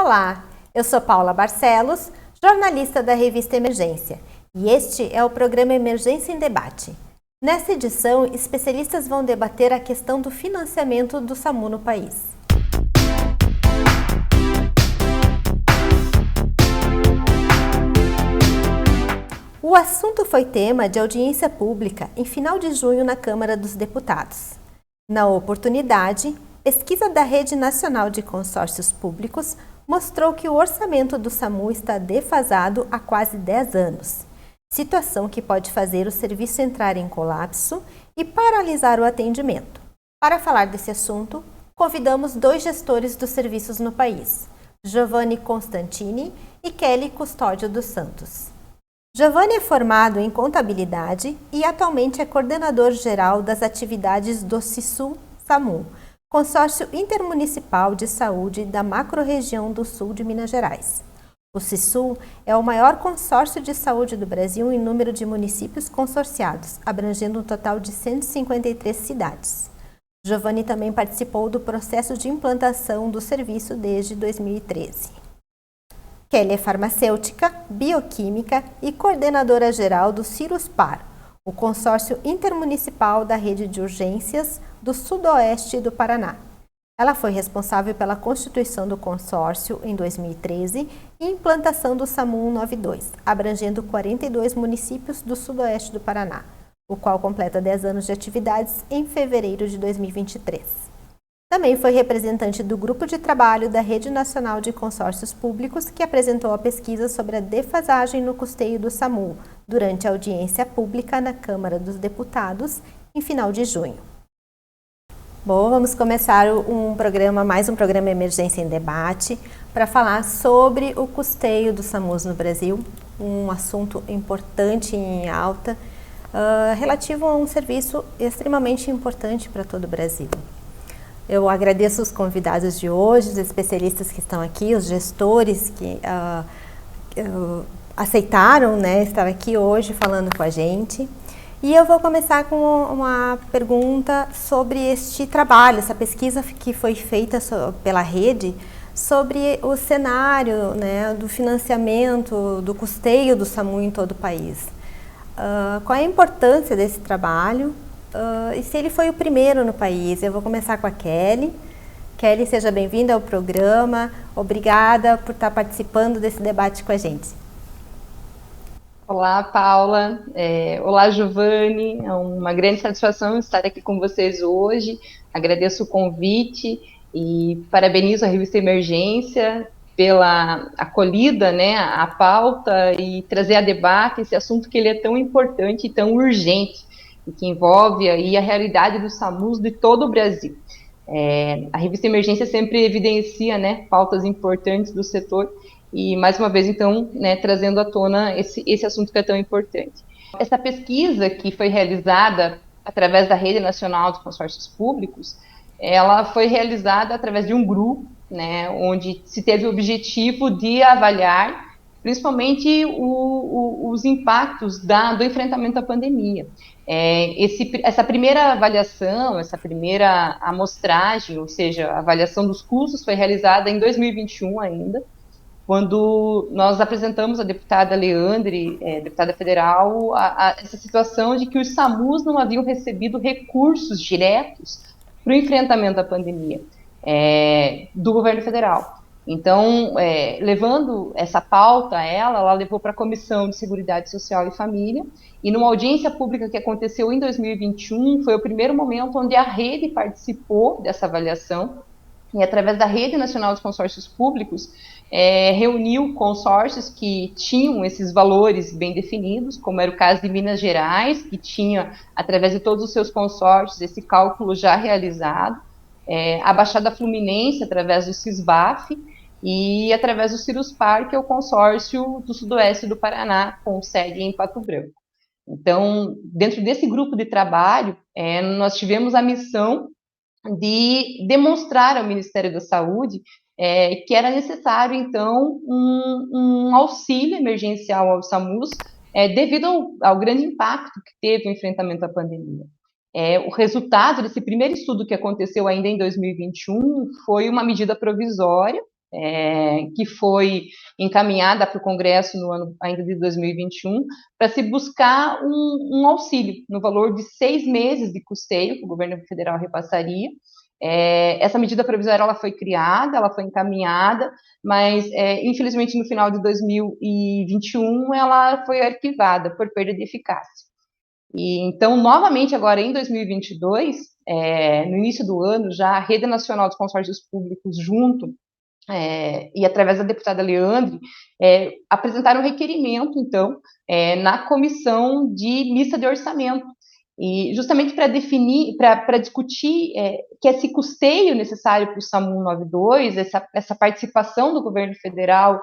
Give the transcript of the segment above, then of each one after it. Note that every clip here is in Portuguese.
Olá, eu sou Paula Barcelos, jornalista da revista Emergência, e este é o programa Emergência em Debate. Nesta edição, especialistas vão debater a questão do financiamento do SAMU no país. O assunto foi tema de audiência pública em final de junho na Câmara dos Deputados. Na oportunidade, pesquisa da Rede Nacional de Consórcios Públicos mostrou que o orçamento do SAMU está defasado há quase 10 anos, situação que pode fazer o serviço entrar em colapso e paralisar o atendimento. Para falar desse assunto, convidamos dois gestores dos serviços no país, Giovanni Constantini e Kelly Custódio dos Santos. Giovanni é formado em contabilidade e atualmente é coordenador-geral das atividades do CISU-SAMU, Consórcio Intermunicipal de Saúde da Macro-Região do Sul de Minas Gerais. O CISU é o maior consórcio de saúde do Brasil em número de municípios consorciados, abrangendo um total de 153 cidades. Giovanni também participou do processo de implantação do serviço desde 2013. Kelly é farmacêutica, bioquímica e coordenadora geral do Ciruspar, o consórcio intermunicipal da rede de urgências do Sudoeste do Paraná. Ela foi responsável pela constituição do consórcio em 2013 e implantação do SAMU 192, abrangendo 42 municípios do Sudoeste do Paraná, o qual completa 10 anos de atividades em fevereiro de 2023. Também foi representante do Grupo de Trabalho da Rede Nacional de Consórcios Públicos, que apresentou a pesquisa sobre a defasagem no custeio do SAMU durante a audiência pública na Câmara dos Deputados, em final de junho. Bom, vamos começar mais um programa Emergência em Debate, para falar sobre o custeio do SAMUs no Brasil, um assunto importante e em alta, relativo a um serviço extremamente importante para todo o Brasil. Eu agradeço os convidados de hoje, os especialistas que estão aqui, os gestores que aceitaram, estar aqui hoje falando com a gente. E eu vou começar com uma pergunta sobre este trabalho, essa pesquisa que foi feita pela rede sobre o cenário, do financiamento, do custeio do SAMU em todo o país. Qual é a importância desse trabalho? E se ele foi o primeiro no país? Eu vou começar com a Kelly. Kelly, seja bem-vinda ao programa. Obrigada por estar participando desse debate com a gente. Olá, Paula. Olá, Giovanni. É uma grande satisfação estar aqui com vocês hoje. Agradeço o convite e parabenizo a revista Emergência pela acolhida, à pauta e trazer a debate esse assunto que ele é tão importante e tão urgente, e que envolve aí a realidade dos SAMUs de todo o Brasil. A revista Emergência sempre evidencia, pautas importantes do setor e, mais uma vez, então, trazendo à tona esse assunto que é tão importante. Essa pesquisa que foi realizada através da Rede Nacional de Consórcios Públicos, ela foi realizada através de um grupo, onde se teve o objetivo de avaliar principalmente os impactos do enfrentamento à pandemia. Essa primeira avaliação, essa primeira amostragem, ou seja, a avaliação dos custos foi realizada em 2021 ainda, quando nós apresentamos à deputada Leandre, deputada federal, essa situação de que os SAMUs não haviam recebido recursos diretos para o enfrentamento à pandemia do governo federal. Então, levando essa pauta ela levou para a Comissão de Seguridade Social e Família, e numa audiência pública que aconteceu em 2021, foi o primeiro momento onde a rede participou dessa avaliação, e através da Rede Nacional de Consórcios Públicos, reuniu consórcios que tinham esses valores bem definidos, como era o caso de Minas Gerais, que tinha, através de todos os seus consórcios, esse cálculo já realizado, a Baixada Fluminense, através do CISBAF, e através do Ciruspar, que é o consórcio do Sudoeste do Paraná, com sede em Pato Branco. Então, dentro desse grupo de trabalho, nós tivemos a missão de demonstrar ao Ministério da Saúde que era necessário, então, um auxílio emergencial aos SAMUs, devido ao grande impacto que teve o enfrentamento à pandemia. O resultado desse primeiro estudo que aconteceu ainda em 2021 foi uma medida provisória, que foi encaminhada para o Congresso no ano ainda de 2021, para se buscar um auxílio no valor de 6 meses de custeio que o governo federal repassaria. Essa medida provisória ela foi criada, ela foi encaminhada, mas infelizmente no final de 2021 ela foi arquivada por perda de eficácia. E então, novamente, agora em 2022, no início do ano, já a Rede Nacional dos Consórcios Públicos, junto e através da deputada Leandre, apresentaram um requerimento, então, na comissão de missa de orçamento, e justamente para definir, para discutir que esse custeio necessário para o SAMU 92, essa participação do governo federal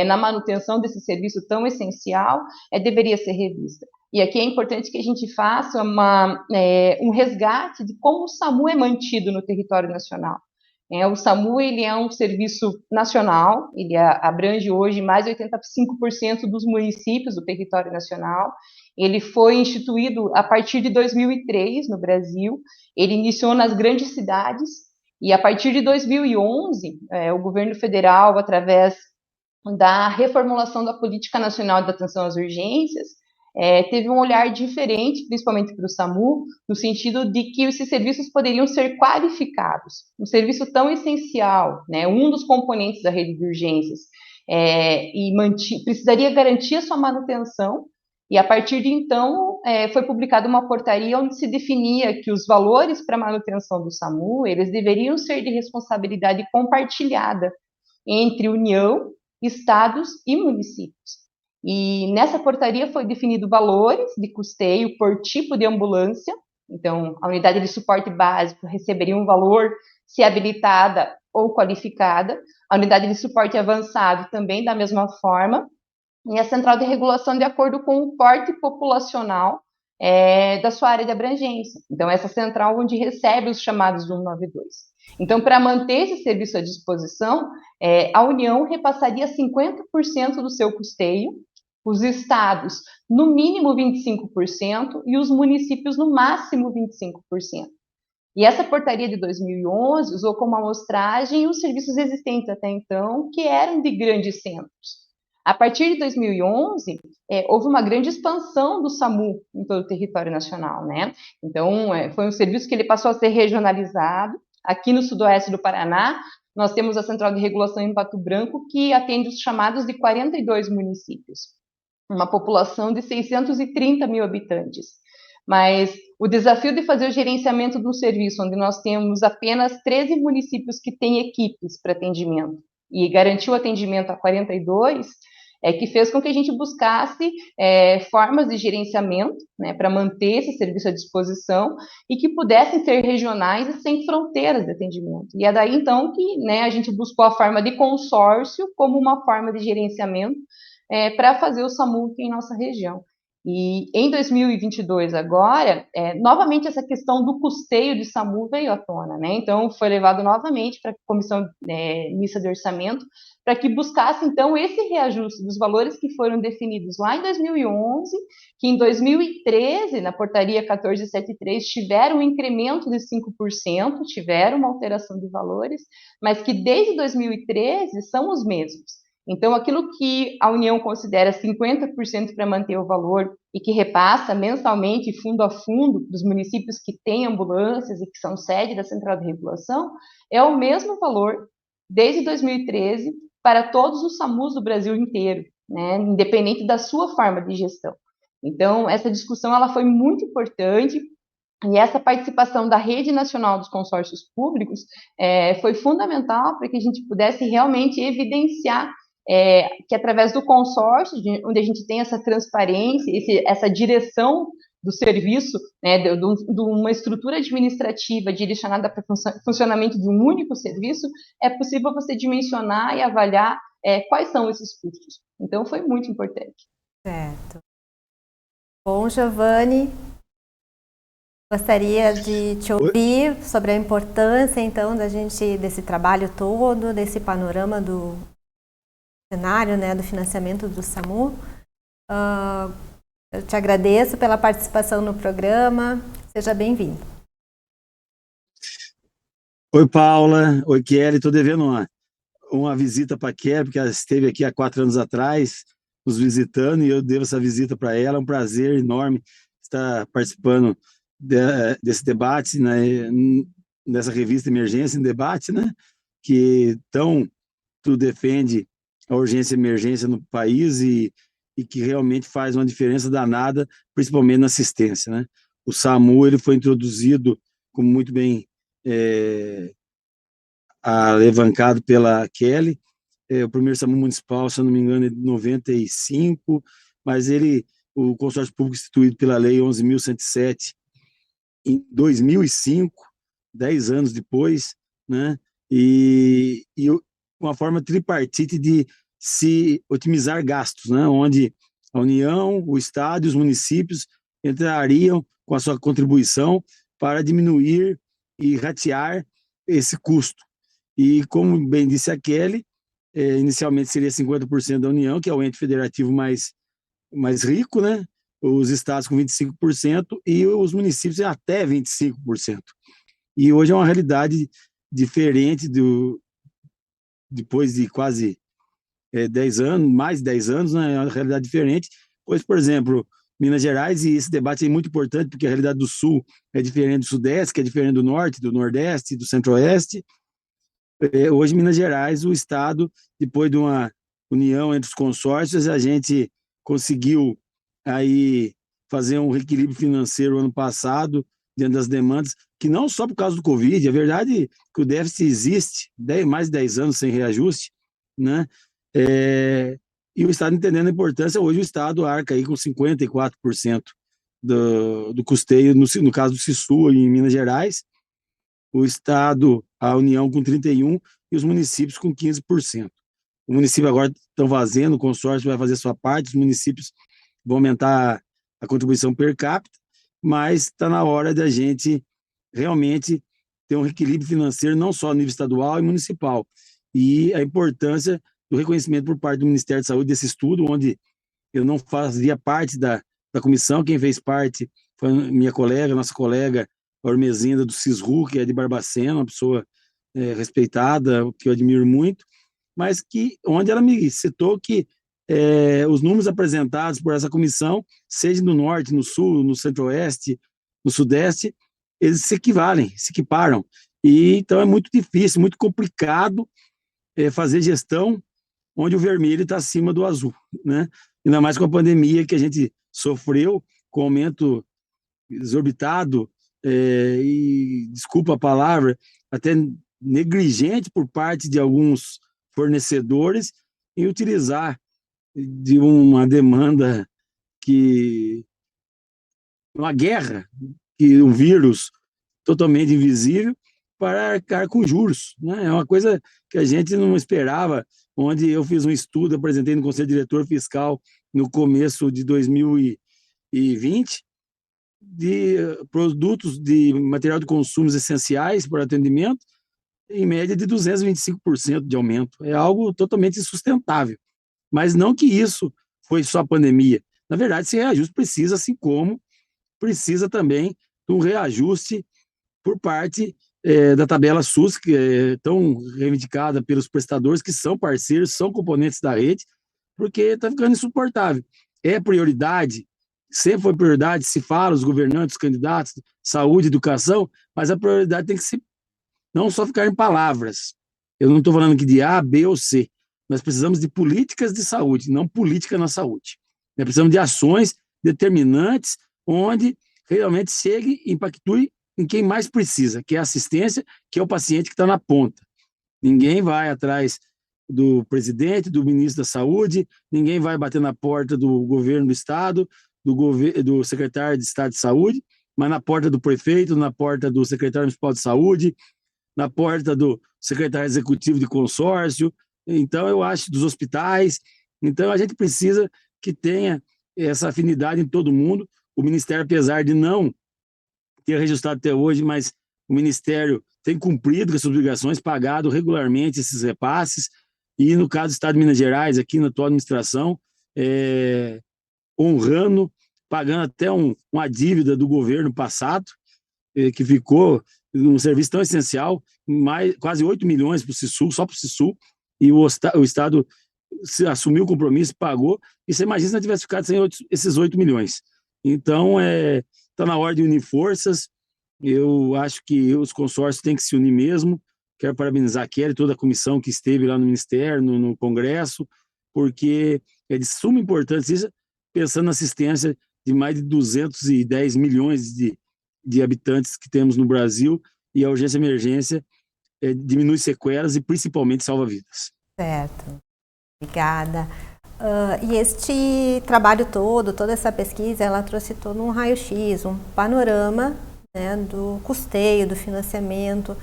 na manutenção desse serviço tão essencial, deveria ser revista. E aqui é importante que a gente faça um resgate de como o SAMU é mantido no território nacional. O SAMU ele é um serviço nacional, ele abrange hoje mais de 85% dos municípios do território nacional. Ele foi instituído a partir de 2003 no Brasil, ele iniciou nas grandes cidades, e a partir de 2011, o governo federal, através da reformulação da Política Nacional de Atenção às Urgências, teve um olhar diferente, principalmente para o SAMU, no sentido de que esses serviços poderiam ser qualificados. Um serviço tão essencial, né, um dos componentes da rede de urgências, precisaria garantir a sua manutenção, e a partir de então foi publicada uma portaria onde se definia que os valores para manutenção do SAMU, eles deveriam ser de responsabilidade compartilhada entre União, estados e municípios. E nessa portaria foi definido valores de custeio por tipo de ambulância. Então, a unidade de suporte básico receberia um valor se habilitada ou qualificada, a unidade de suporte avançado também da mesma forma, e a central de regulação de acordo com o porte populacional da sua área de abrangência. Então, essa central onde recebe os chamados 192. Então, para manter esse serviço à disposição, a União repassaria 50% do seu custeio, os estados no mínimo 25% e os municípios no máximo 25%. E essa portaria de 2011 usou como amostragem os serviços existentes até então, que eram de grandes centros. A partir de 2011, houve uma grande expansão do SAMU em todo o território nacional, né? Então, foi um serviço que ele passou a ser regionalizado. Aqui no sudoeste do Paraná, nós temos a Central de Regulação em Pato Branco, que atende os chamados de 42 municípios, uma população de 630 mil habitantes. Mas o desafio de fazer o gerenciamento de um serviço onde nós temos apenas 13 municípios que têm equipes para atendimento e garantir o atendimento a 42, que fez com que a gente buscasse formas de gerenciamento, né, para manter esse serviço à disposição e que pudessem ser regionais e sem fronteiras de atendimento. E é daí, então, que, né, a gente buscou a forma de consórcio como uma forma de gerenciamento para fazer o SAMU aqui em nossa região. E em 2022, agora, novamente essa questão do custeio de SAMU veio à tona, né? Então, foi levado novamente para a Comissão Mista de Orçamento, para que buscasse, então, esse reajuste dos valores que foram definidos lá em 2011, que em 2013, na portaria 1473, tiveram um incremento de 5%, tiveram uma alteração de valores, mas que desde 2013 são os mesmos. Então, aquilo que a União considera 50% para manter o valor e que repassa mensalmente, fundo a fundo, para os municípios que têm ambulâncias e que são sede da Central de Regulação, é o mesmo valor desde 2013 para todos os SAMUs do Brasil inteiro, né, independente da sua forma de gestão. Então, essa discussão ela foi muito importante. E essa participação da Rede Nacional dos Consórcios Públicos foi fundamental para que a gente pudesse realmente evidenciar que através do consórcio, onde a gente tem essa transparência, essa direção do serviço, né, de uma estrutura administrativa direcionada para o funcionamento de um único serviço, é possível você dimensionar e avaliar quais são esses custos. Então, foi muito importante. Certo. Bom, Giovanni, gostaria de te ouvir sobre a importância, então, desse trabalho todo, desse panorama do cenário, né, do financiamento do SAMU. Eu te agradeço pela participação no programa. Seja bem-vindo. Oi, Paula. Oi, Kelly. Estou devendo uma. uma visita para a Kelly, porque ela esteve aqui há 4 anos atrás, nos visitando, e eu devo essa visita para ela. É um prazer enorme estar participando desse debate, né, nessa revista Emergência em Debate, né, que tu defende a urgência e emergência no país e que realmente faz uma diferença danada, principalmente na assistência, né? O SAMU ele foi introduzido, como muito bem alavancado pela Kelly, o primeiro SAMU municipal, se eu não me engano, é de 95, mas o consórcio público instituído pela Lei 11.107 em 2005, 10 anos depois, né? E uma forma tripartite de se otimizar gastos, né? Onde a União, o Estado e os municípios entrariam com a sua contribuição para diminuir e ratear esse custo. E, como bem disse a Kelly, inicialmente seria 50% da União, que é o ente federativo mais rico, né? Os estados com 25% e os municípios até 25%. E hoje é uma realidade diferente depois de quase 10 anos, mais de 10 anos, né? É uma realidade diferente, pois, por exemplo, Minas Gerais, e esse debate é muito importante, porque a realidade do Sul é diferente do Sudeste, que é diferente do Norte, do Nordeste, do Centro-Oeste. Hoje, Minas Gerais, o Estado, depois de uma união entre os consórcios, a gente conseguiu aí fazer um reequilíbrio financeiro ano passado, diante das demandas, que não só por causa do Covid, é verdade que o déficit existe, mais de 10 anos sem reajuste, né? E o Estado entendendo a importância, hoje o Estado arca aí com 54% do custeio, no caso do Sisu, em Minas Gerais, o Estado, a União com 31% e os municípios com 15%. O município agora estão fazendo, o consórcio vai fazer a sua parte, os municípios vão aumentar a contribuição per capita, mas está na hora da gente realmente ter um equilíbrio financeiro, não só a nível estadual e municipal. E a importância do reconhecimento por parte do Ministério da Saúde desse estudo, onde eu não fazia parte da comissão, quem fez parte foi minha colega, nossa colega, a Ormezinda do Cisru, que é de Barbacena, uma pessoa respeitada, que eu admiro muito, mas onde ela me citou que os números apresentados por essa comissão, seja no Norte, no Sul, no Centro-Oeste, no Sudeste, eles se equivalem, se equiparam. E, então é muito difícil, muito complicado fazer gestão onde o vermelho está acima do azul, né? Ainda mais com a pandemia que a gente sofreu, com aumento exorbitado, e, desculpa a palavra, até negligente por parte de alguns fornecedores em utilizar de uma demanda uma guerra, um vírus totalmente invisível, para arcar com juros, né? É uma coisa que a gente não esperava, onde eu fiz um estudo, apresentei no Conselho Diretor Fiscal no começo de 2020, de produtos de material de consumos essenciais para atendimento, em média de 225% de aumento. É algo totalmente insustentável. Mas não que isso foi só a pandemia. Na verdade, esse reajuste precisa, assim como precisa também de um reajuste por parte da tabela SUS, que é tão reivindicada pelos prestadores, que são parceiros, são componentes da rede, porque está ficando insuportável. É prioridade, sempre foi prioridade, se fala, os governantes, os candidatos, saúde, educação, mas a prioridade tem que ser não só ficar em palavras. Eu não estou falando aqui de A, B ou C. Nós precisamos de políticas de saúde, não política na saúde. Nós precisamos de ações determinantes, onde realmente chegue e impactue em quem mais precisa, que é a assistência, que é o paciente que está na ponta. Ninguém vai atrás do presidente, do ministro da Saúde, ninguém vai bater na porta do governo do Estado, do secretário de Estado de Saúde, mas na porta do prefeito, na porta do secretário municipal de saúde, na porta do secretário executivo de consórcio, então eu acho, dos hospitais. Então a gente precisa que tenha essa afinidade em todo mundo. O Ministério, apesar de não ter registrado até hoje, mas o Ministério tem cumprido com as suas obrigações, pagado regularmente esses repasses, e no caso do Estado de Minas Gerais, aqui na atual administração, honrando, pagando até uma dívida do governo passado, que ficou um serviço tão essencial, quase 8 milhões para o Sisu, só para o Sisu, e o Estado assumiu o compromisso, pagou, e você imagina se não tivesse ficado sem esses 8 milhões. Então, está na hora de unir forças. Eu acho que os consórcios têm que se unir mesmo. Quero parabenizar a Kelly e toda a comissão que esteve lá no Ministério, no Congresso, porque é de suma importância, pensando na assistência de mais de 210 milhões de habitantes que temos no Brasil, e a urgência e emergência diminui sequelas e principalmente salva vidas. Certo, obrigada. E este trabalho todo, toda essa pesquisa, ela trouxe todo um raio-x, um panorama, né, do custeio, do financiamento.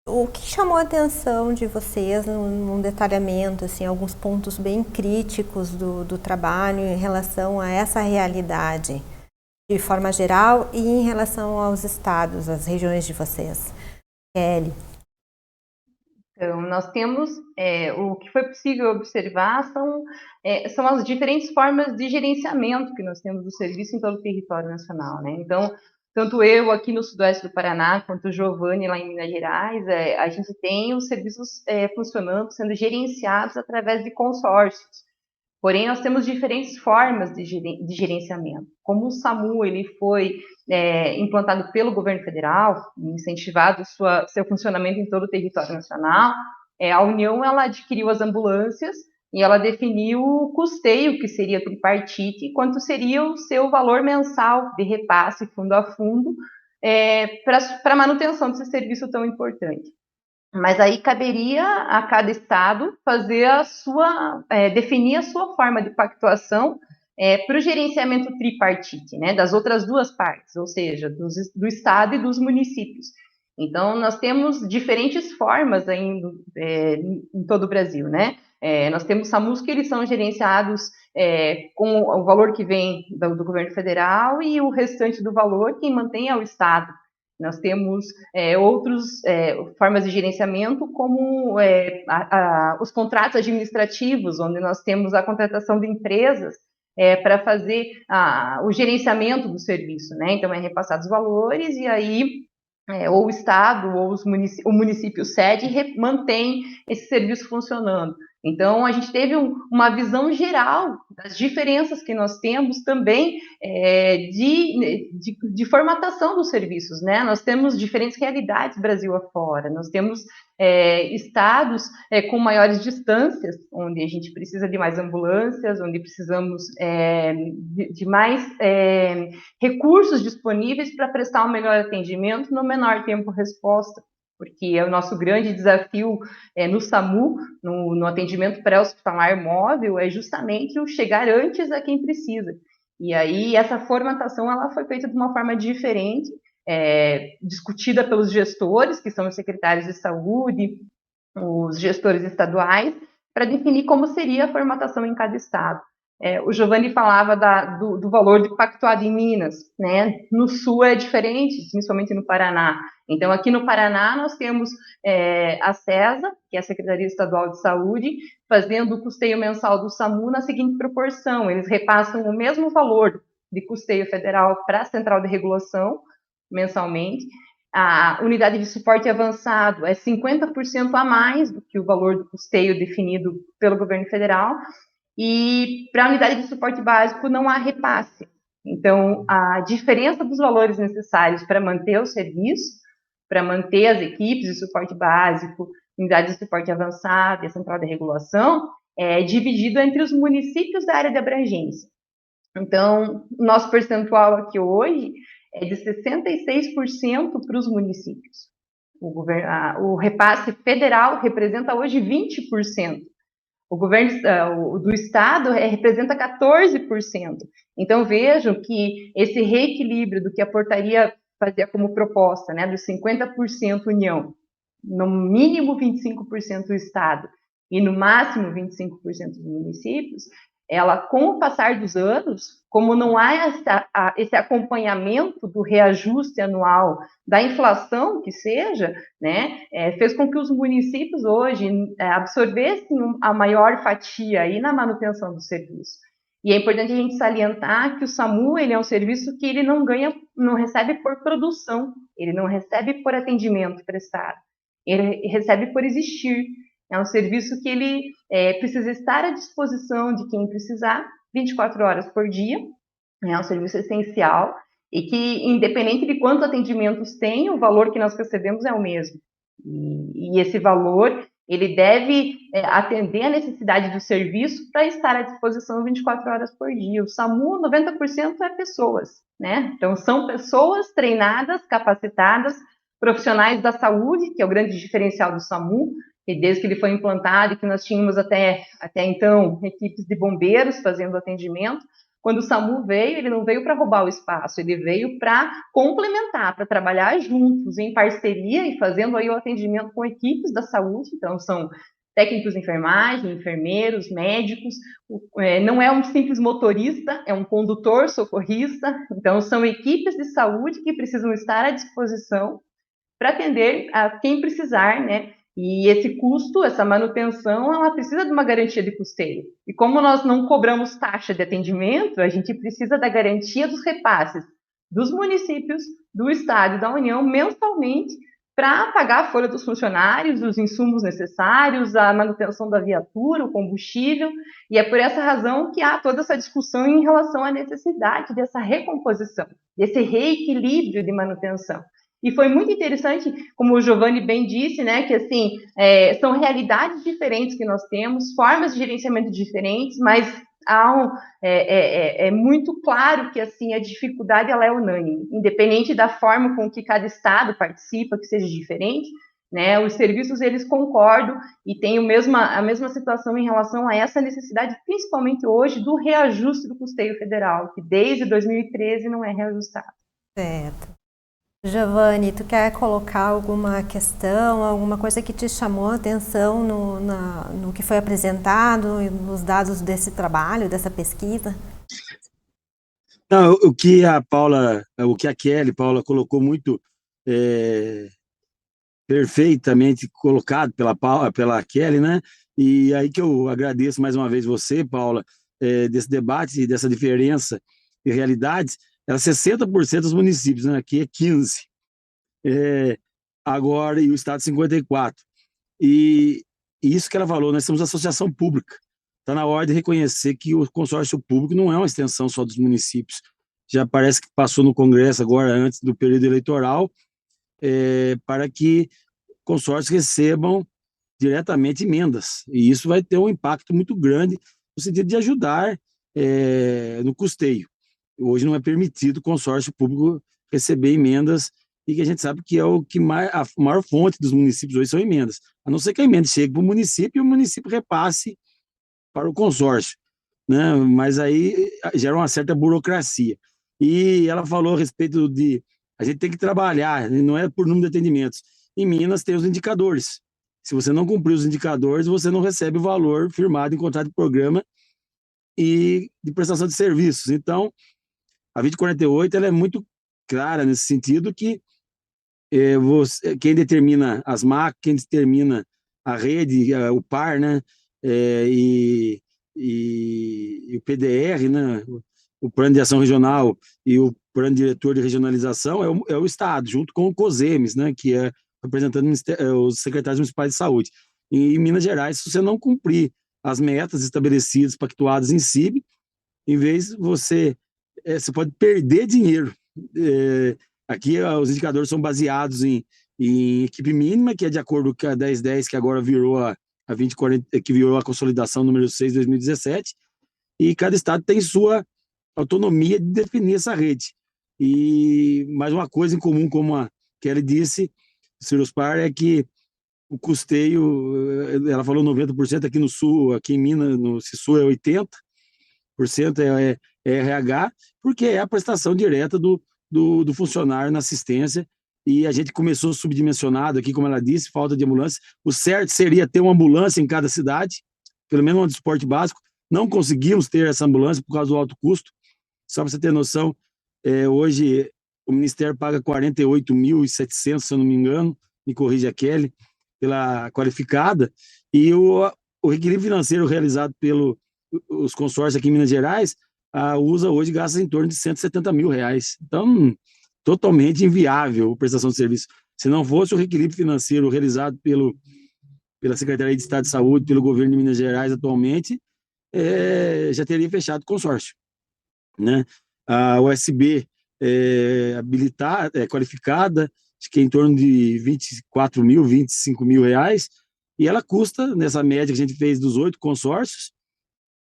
O que chamou a atenção de vocês num detalhamento, assim, alguns pontos bem críticos do trabalho em relação a essa realidade, de forma geral, e em relação aos estados, às regiões de vocês? Kelly. Então, nós temos, o que foi possível observar são as diferentes formas de gerenciamento que nós temos do serviço em todo o território nacional, né? Então, tanto eu aqui no sudoeste do Paraná, quanto o Giovanni lá em Minas Gerais, a gente tem os serviços funcionando, sendo gerenciados através de consórcios. Porém, nós temos diferentes formas de gerenciamento. Como o SAMU ele foi implantado pelo governo federal, incentivado seu funcionamento em todo o território nacional, a União ela adquiriu as ambulâncias e ela definiu o custeio, que seria tripartite, quanto seria o seu valor mensal de repasse fundo a fundo para a manutenção desse serviço tão importante. Mas aí caberia a cada estado fazer definir a sua forma de pactuação para o gerenciamento tripartite, né, das outras duas partes, ou seja, do estado e dos municípios. Então, nós temos diferentes formas ainda em todo o Brasil, né? Nós temos SAMUs que eles são gerenciados com o valor que vem do governo federal e o restante do valor quem mantém é o estado. Nós temos outras formas de gerenciamento, como os contratos administrativos, onde nós temos a contratação de empresas para fazer o gerenciamento do serviço, né? Então, repassados os valores e aí ou o Estado ou o município cede mantém esse serviço funcionando. Então, a gente teve uma visão geral das diferenças que nós temos também de formatação dos serviços, né? Nós temos diferentes realidades Brasil afora, nós temos estados com maiores distâncias, onde a gente precisa de mais ambulâncias, onde precisamos de mais recursos disponíveis para prestar um melhor atendimento no menor tempo-resposta, porque o nosso grande desafio no SAMU, no atendimento pré-hospitalar móvel, é justamente o chegar antes a quem precisa. E aí essa formatação ela foi feita de uma forma diferente, discutida pelos gestores, que são os secretários de saúde, os gestores estaduais, para definir como seria a formatação em cada estado. O Giovanni falava do valor de pactuado em Minas, né? No Sul é diferente, principalmente no Paraná. Então, aqui no Paraná, nós temos a CESA, que é a Secretaria Estadual de Saúde, fazendo o custeio mensal do SAMU na seguinte proporção: eles repassam o mesmo valor de custeio federal para a Central de Regulação, mensalmente. A unidade de suporte avançado é 50% a mais do que o valor do custeio definido pelo governo federal, e para a unidade de suporte básico não há repasse. Então, a diferença dos valores necessários para manter o serviço, para manter as equipes de suporte básico, unidade de suporte avançado e a central de regulação, é dividido entre os municípios da área de abrangência. Então, o nosso percentual aqui hoje é de 66% para os municípios. O repasse federal representa hoje 20%. O governo do estado representa 14%. Então, vejam que esse reequilíbrio do que a portaria fazia como proposta, né, dos 50% União, no mínimo 25% do estado e no máximo 25% dos municípios, ela, com o passar dos anos, como não há esse acompanhamento do reajuste anual da inflação que seja, né, fez com que os municípios hoje absorvessem a maior fatia aí na manutenção do serviço. E é importante a gente salientar que o SAMU ele é um serviço que ele não recebe por produção, ele não recebe por atendimento prestado, ele recebe por existir. É um serviço que ele precisa estar à disposição de quem precisar, 24 horas por dia. É um serviço essencial e que, independente de quantos atendimentos tem, o valor que nós recebemos é o mesmo. E esse valor, ele deve atender a necessidade do serviço para estar à disposição 24 horas por dia. O SAMU, 90% é pessoas, né? Então, são pessoas treinadas, capacitadas, profissionais da saúde, que é o grande diferencial do SAMU, e desde que ele foi implantado, que nós tínhamos até então equipes de bombeiros fazendo atendimento. Quando o SAMU veio, ele não veio para roubar o espaço, ele veio para complementar, para trabalhar juntos, em parceria e fazendo aí o atendimento com equipes da saúde. Então, são técnicos de enfermagem, enfermeiros, médicos, não é um simples motorista, é um condutor socorrista. Então, são equipes de saúde que precisam estar à disposição para atender a quem precisar, né? E esse custo, essa manutenção, ela precisa de uma garantia de custeio. E como nós não cobramos taxa de atendimento, a gente precisa da garantia dos repasses dos municípios, do Estado e da União mensalmente para pagar a folha dos funcionários, os insumos necessários, a manutenção da viatura, o combustível. E é por essa razão que há toda essa discussão em relação à necessidade dessa recomposição, desse reequilíbrio de manutenção. E foi muito interessante, como o Giovanni bem disse, né, que assim, são realidades diferentes que nós temos, formas de gerenciamento diferentes, mas é muito claro que assim a dificuldade ela é unânime, independente da forma com que cada estado participa, que seja diferente, né, os serviços eles concordam e têm a mesma situação em relação a essa necessidade, principalmente hoje, do reajuste do custeio federal, que desde 2013 não é reajustado. Certo. Giovanni, tu quer colocar alguma questão, alguma coisa que te chamou a atenção no que foi apresentado, nos dados desse trabalho, dessa pesquisa? Não, o que a Kelly, Paula, colocou muito perfeitamente colocado pela Kelly, né? E aí que eu agradeço mais uma vez você, Paula, desse debate e dessa diferença de realidades. Era 60% dos municípios, né? Aqui é 15%. Agora, e o Estado 54%. E isso que ela falou, nós somos associação pública. Está na hora de reconhecer que o consórcio público não é uma extensão só dos municípios. Já parece que passou no Congresso agora, antes do período eleitoral, para que consórcios recebam diretamente emendas. E isso vai ter um impacto muito grande no sentido de ajudar no custeio. Hoje não é permitido o consórcio público receber emendas, e que a gente sabe que é a maior fonte dos municípios hoje são emendas. A não ser que a emenda chegue para o município e o município repasse para o consórcio, né? Mas aí gera uma certa burocracia. E ela falou a respeito de a gente tem que trabalhar, não é por número de atendimentos. Em Minas tem os indicadores. Se você não cumprir os indicadores, você não recebe o valor firmado em contrato de programa e de prestação de serviços. Então, a 2048 ela é muito clara nesse sentido que quem determina as máquinas, quem determina a rede, o PAR, né, e o PDR, né, o Plano de Ação Regional e o Plano Diretor de Regionalização é o Estado, junto com o COSEMES, né, que é representando os secretários municipais de saúde. E em Minas Gerais, se você não cumprir as metas estabelecidas, pactuadas em CIB, em vez você pode perder dinheiro. Aqui os indicadores são baseados em equipe mínima, que é de acordo com a 1010, que agora virou a 2040, que virou a consolidação número 6 de 2017, e cada estado tem sua autonomia de definir essa rede. E mais uma coisa em comum, como a Kelly disse, Ciruspar, é que o custeio, ela falou 90% aqui no Sul, aqui em Minas, no Sul é 80%, é RH, porque é a prestação direta do funcionário na assistência, e a gente começou subdimensionado aqui, como ela disse, falta de ambulância. O certo seria ter uma ambulância em cada cidade, pelo menos uma de suporte básico. Não conseguimos ter essa ambulância por causa do alto custo. Só para você ter noção, hoje o Ministério paga 48.700, se eu não me engano, me corrige a Kelly, pela qualificada, e o reequilíbrio financeiro realizado pelos consórcios aqui em Minas Gerais, a USA hoje gasta em torno de R$170 mil. Então, totalmente inviável a prestação de serviço. Se não fosse o reequilíbrio financeiro realizado pela Secretaria de Estado de Saúde, pelo governo de Minas Gerais atualmente, já teria fechado o consórcio, né? A USB qualificada, acho que é em torno de 24 mil, 25 mil reais, e ela custa, nessa média que a gente fez dos 8 consórcios,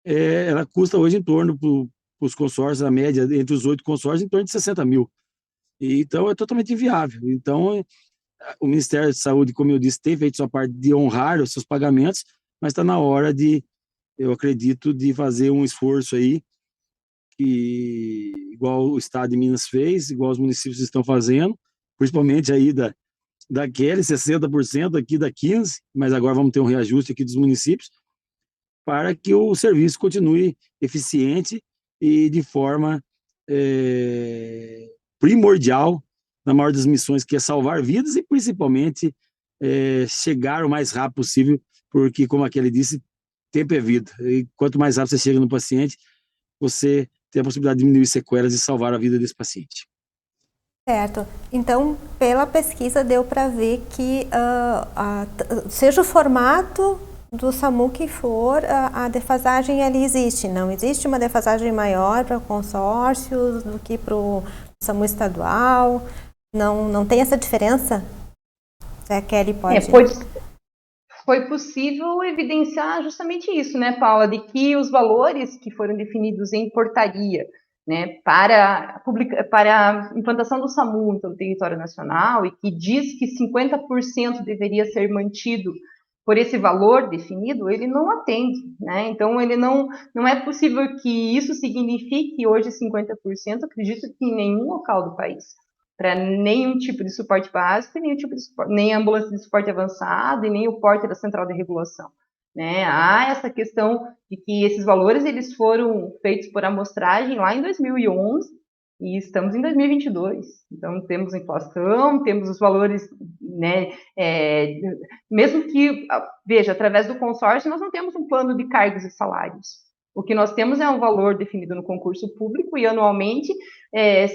ela custa hoje em torno, para os consórcios, a média entre os 8 consórcios, em torno de 60 mil. E, então, é totalmente inviável. Então, o Ministério da Saúde, como eu disse, tem feito sua parte de honrar os seus pagamentos, mas está na hora de, eu acredito, de fazer um esforço aí, que, igual o Estado de Minas fez, igual os municípios estão fazendo, principalmente aí daquele 60%, aqui da 15%, mas agora vamos ter um reajuste aqui dos municípios, para que o serviço continue eficiente e de forma primordial na maior das missões, que é salvar vidas e, principalmente, chegar o mais rápido possível, porque, como aquele disse, tempo é vida. E quanto mais rápido você chega no paciente, você tem a possibilidade de diminuir sequelas e salvar a vida desse paciente. Certo. Então, pela pesquisa, deu para ver que, seja o formato do SAMU que for, a defasagem ali existe. Não existe uma defasagem maior para consórcios do que para o SAMU estadual. Não tem essa diferença? Se a Kelly pode... Foi possível evidenciar justamente isso, né, Paula, de que os valores que foram definidos em portaria, né, para a implantação do SAMU no território nacional, e que diz que 50% deveria ser mantido por esse valor definido, ele não atende, né? Então, ele não é possível que isso signifique hoje 50%, acredito que em nenhum local do país, para nenhum tipo de suporte básico, nenhum tipo de suporte, nem ambulância de suporte avançado e nem o porte da central de regulação, né? Há essa questão de que esses valores eles foram feitos por amostragem lá em 2011 e estamos em 2022. Então temos inflação, temos os valores, né? Mesmo que, veja, através do consórcio nós não temos um plano de cargos e salários. O que nós temos é um valor definido no concurso público e anualmente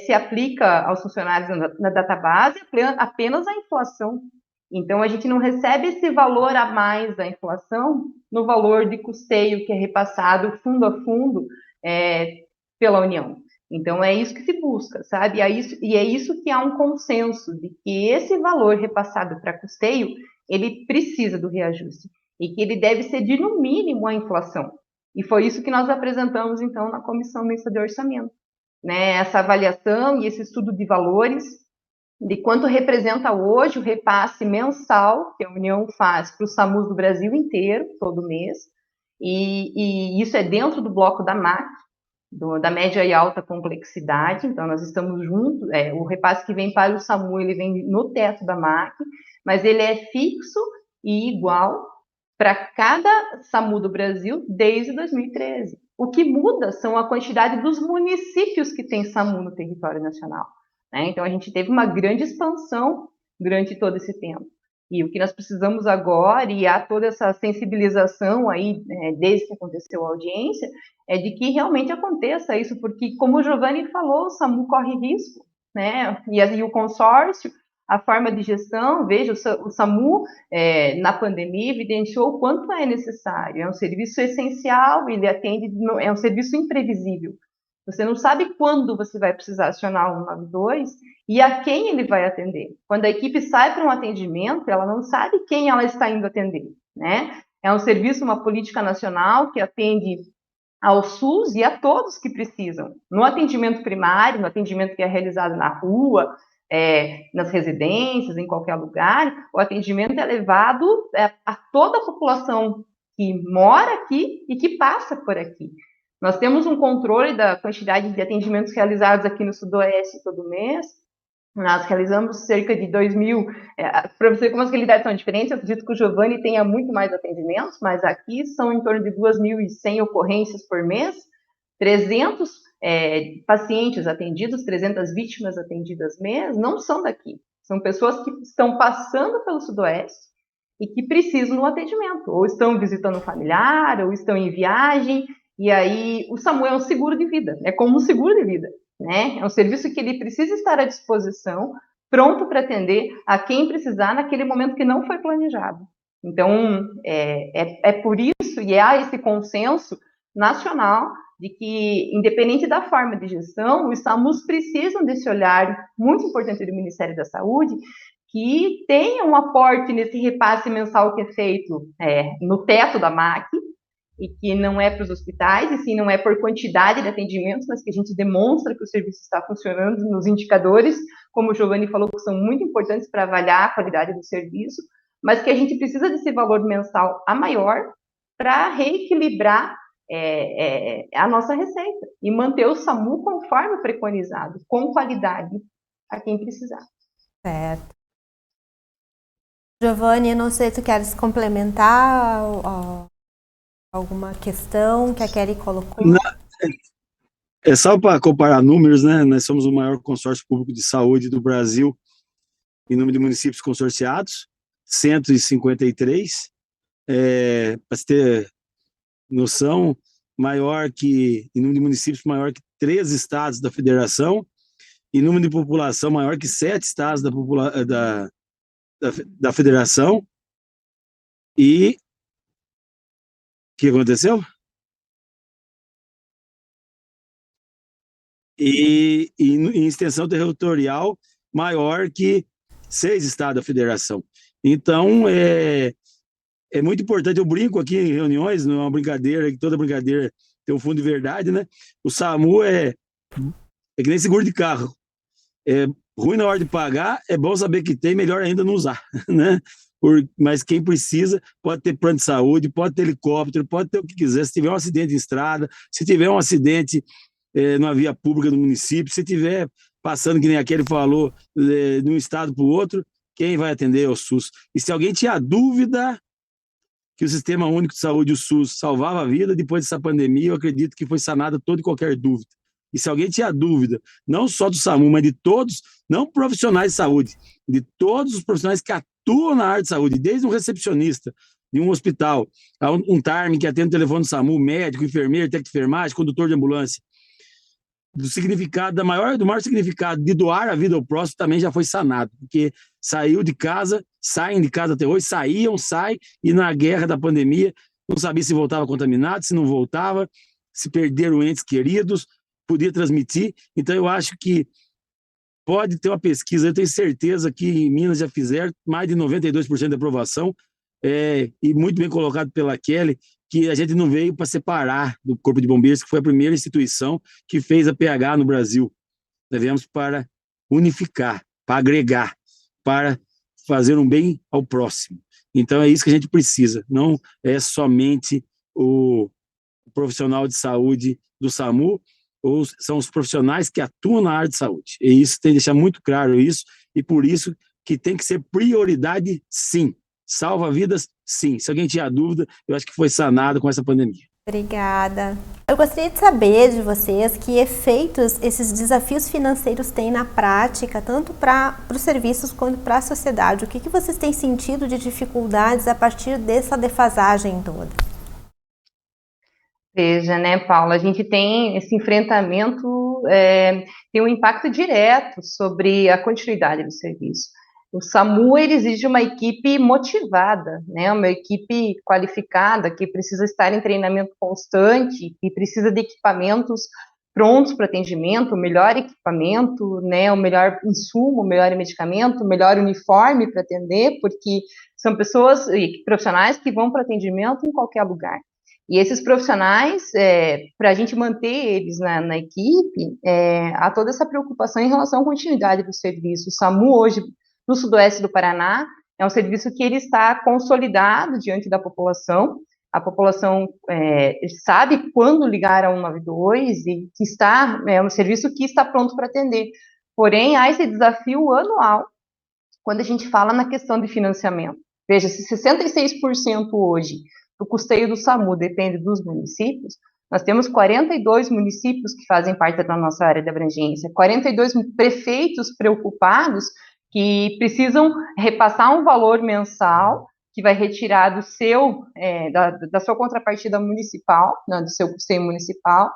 se aplica aos funcionários na database apenas a inflação. Então, a gente não recebe esse valor a mais da inflação no valor de custeio que é repassado fundo a fundo pela União. Então, é isso que se busca, sabe? E é isso que há um consenso de que esse valor repassado para custeio, ele precisa do reajuste e que ele deve ser de, no mínimo, a inflação. E foi isso que nós apresentamos, então, na Comissão Mista de Orçamento, né? Essa avaliação e esse estudo de valores, de quanto representa hoje o repasse mensal que a União faz para os SAMUs do Brasil inteiro, todo mês, e isso é dentro do bloco da MAC, da média e alta complexidade. Então, nós estamos juntos, o repasse que vem para o SAMU, ele vem no teto da MAC, mas ele é fixo e igual para cada SAMU do Brasil desde 2013. O que muda são a quantidade dos municípios que tem SAMU no território nacional, né? Então, a gente teve uma grande expansão durante todo esse tempo. E o que nós precisamos agora, e há toda essa sensibilização aí, desde que aconteceu a audiência, é de que realmente aconteça isso, porque, como o Giovanni falou, o SAMU corre risco, né? E o consórcio, a forma de gestão, veja, o SAMU, na pandemia, evidenciou o quanto é necessário. É um serviço essencial, ele atende, é um serviço imprevisível. Você não sabe quando você vai precisar acionar o 192 e a quem ele vai atender. Quando a equipe sai para um atendimento, ela não sabe quem ela está indo atender, né? É um serviço, uma política nacional que atende ao SUS e a todos que precisam. No atendimento primário, no atendimento que é realizado na rua, nas residências, em qualquer lugar, o atendimento é levado a toda a população que mora aqui e que passa por aqui. Nós temos um controle da quantidade de atendimentos realizados aqui no Sudoeste todo mês. Nós realizamos cerca de 2.000, para você ver como as realidades são diferentes, eu acredito que o Giovanni tenha muito mais atendimentos, mas aqui são em torno de 2.100 ocorrências por mês, 300 pacientes atendidos, 300 vítimas atendidas mês, não são daqui. São pessoas que estão passando pelo Sudoeste e que precisam do atendimento, ou estão visitando um familiar, ou estão em viagem, e aí o SAMU é um seguro de vida, é como um seguro de vida, né? É um serviço que ele precisa estar à disposição, pronto para atender a quem precisar naquele momento que não foi planejado. Então, é por isso, e há esse consenso nacional, de que, independente da forma de gestão, os SAMUs precisam desse olhar muito importante do Ministério da Saúde, que tenha um aporte nesse repasse mensal que é feito no teto da MAC, e que não é para os hospitais, e sim não é por quantidade de atendimentos, mas que a gente demonstra que o serviço está funcionando nos indicadores, como o Giovanni falou, que são muito importantes para avaliar a qualidade do serviço, mas que a gente precisa desse valor mensal a maior para reequilibrar a nossa receita e manter o SAMU conforme preconizado, com qualidade a quem precisar. Certo. Giovanni, não sei se tu queres complementar alguma questão que a Kelly colocou. Não, é só para comparar números, né? Nós somos o maior consórcio público de saúde do Brasil em número de municípios consorciados, 153. Para você ter noção, em número de municípios, maior que 3 estados da federação, e número de população maior que 7 estados da federação. E o que aconteceu? E em extensão territorial maior que 6 estados da federação. Então, é muito importante, eu brinco aqui em reuniões, não é uma brincadeira, que toda brincadeira tem um fundo de verdade, né? O SAMU é que nem seguro de carro. É ruim na hora de pagar, é bom saber que tem, melhor ainda não usar, né? Mas quem precisa pode ter plano de saúde, pode ter helicóptero, pode ter o que quiser. Se tiver um acidente em estrada, se tiver um acidente numa via pública do município, se tiver passando, que nem aquele falou, de um estado para o outro, quem vai atender é o SUS. E se alguém tinha dúvida que o Sistema Único de Saúde, o SUS, salvava a vida, depois dessa pandemia, eu acredito que foi sanada toda e qualquer dúvida. E se alguém tinha dúvida, não só do SAMU, mas de todos, não profissionais de saúde, de todos os profissionais que atuam na área de saúde, desde um recepcionista de um hospital, a um TARM que atende o telefone do SAMU, médico, enfermeiro, técnico de enfermagem, condutor de ambulância, do maior significado de doar a vida ao próximo também já foi sanado, porque saem de casa até hoje, saem, e na guerra da pandemia não sabia se voltava contaminado, se não voltava, se perderam entes queridos, podia transmitir. Então eu acho que pode ter uma pesquisa, eu tenho certeza que em Minas já fizeram mais de 92% de aprovação, e muito bem colocado pela Kelly, que a gente não veio para separar do Corpo de Bombeiros, que foi a primeira instituição que fez a PH no Brasil. Nós viemos para unificar, para agregar, para fazer um bem ao próximo. Então é isso que a gente precisa, não é somente o profissional de saúde do SAMU, ou são os profissionais que atuam na área de saúde. E isso tem que deixar muito claro isso, e por isso que tem que ser prioridade, sim. Salva vidas, sim. Se alguém tinha dúvida, eu acho que foi sanado com essa pandemia. Obrigada. Eu gostaria de saber de vocês que efeitos esses desafios financeiros têm na prática, tanto para os serviços quanto para a sociedade. O que vocês têm sentido de dificuldades a partir dessa defasagem toda? Veja, né, Paula, a gente tem esse enfrentamento, tem um impacto direto sobre a continuidade do serviço. O SAMU, ele exige uma equipe motivada, né, uma equipe qualificada, que precisa estar em treinamento constante, e precisa de equipamentos prontos para atendimento, o melhor equipamento, né, o melhor insumo, o melhor medicamento, o melhor uniforme para atender, porque são pessoas e profissionais que vão para atendimento em qualquer lugar. E esses profissionais, para a gente manter eles na equipe, há toda essa preocupação em relação à continuidade do serviço. O SAMU hoje, no sudoeste do Paraná, é um serviço que ele está consolidado diante da população. A população sabe quando ligar a 192 e que é um serviço que está pronto para atender. Porém, há esse desafio anual quando a gente fala na questão de financiamento. Veja, se 66% hoje do custeio do SAMU depende dos municípios, nós temos 42 municípios que fazem parte da nossa área de abrangência, 42 prefeitos preocupados que precisam repassar um valor mensal que vai retirar do da sua contrapartida municipal, né, do seu custeio municipal,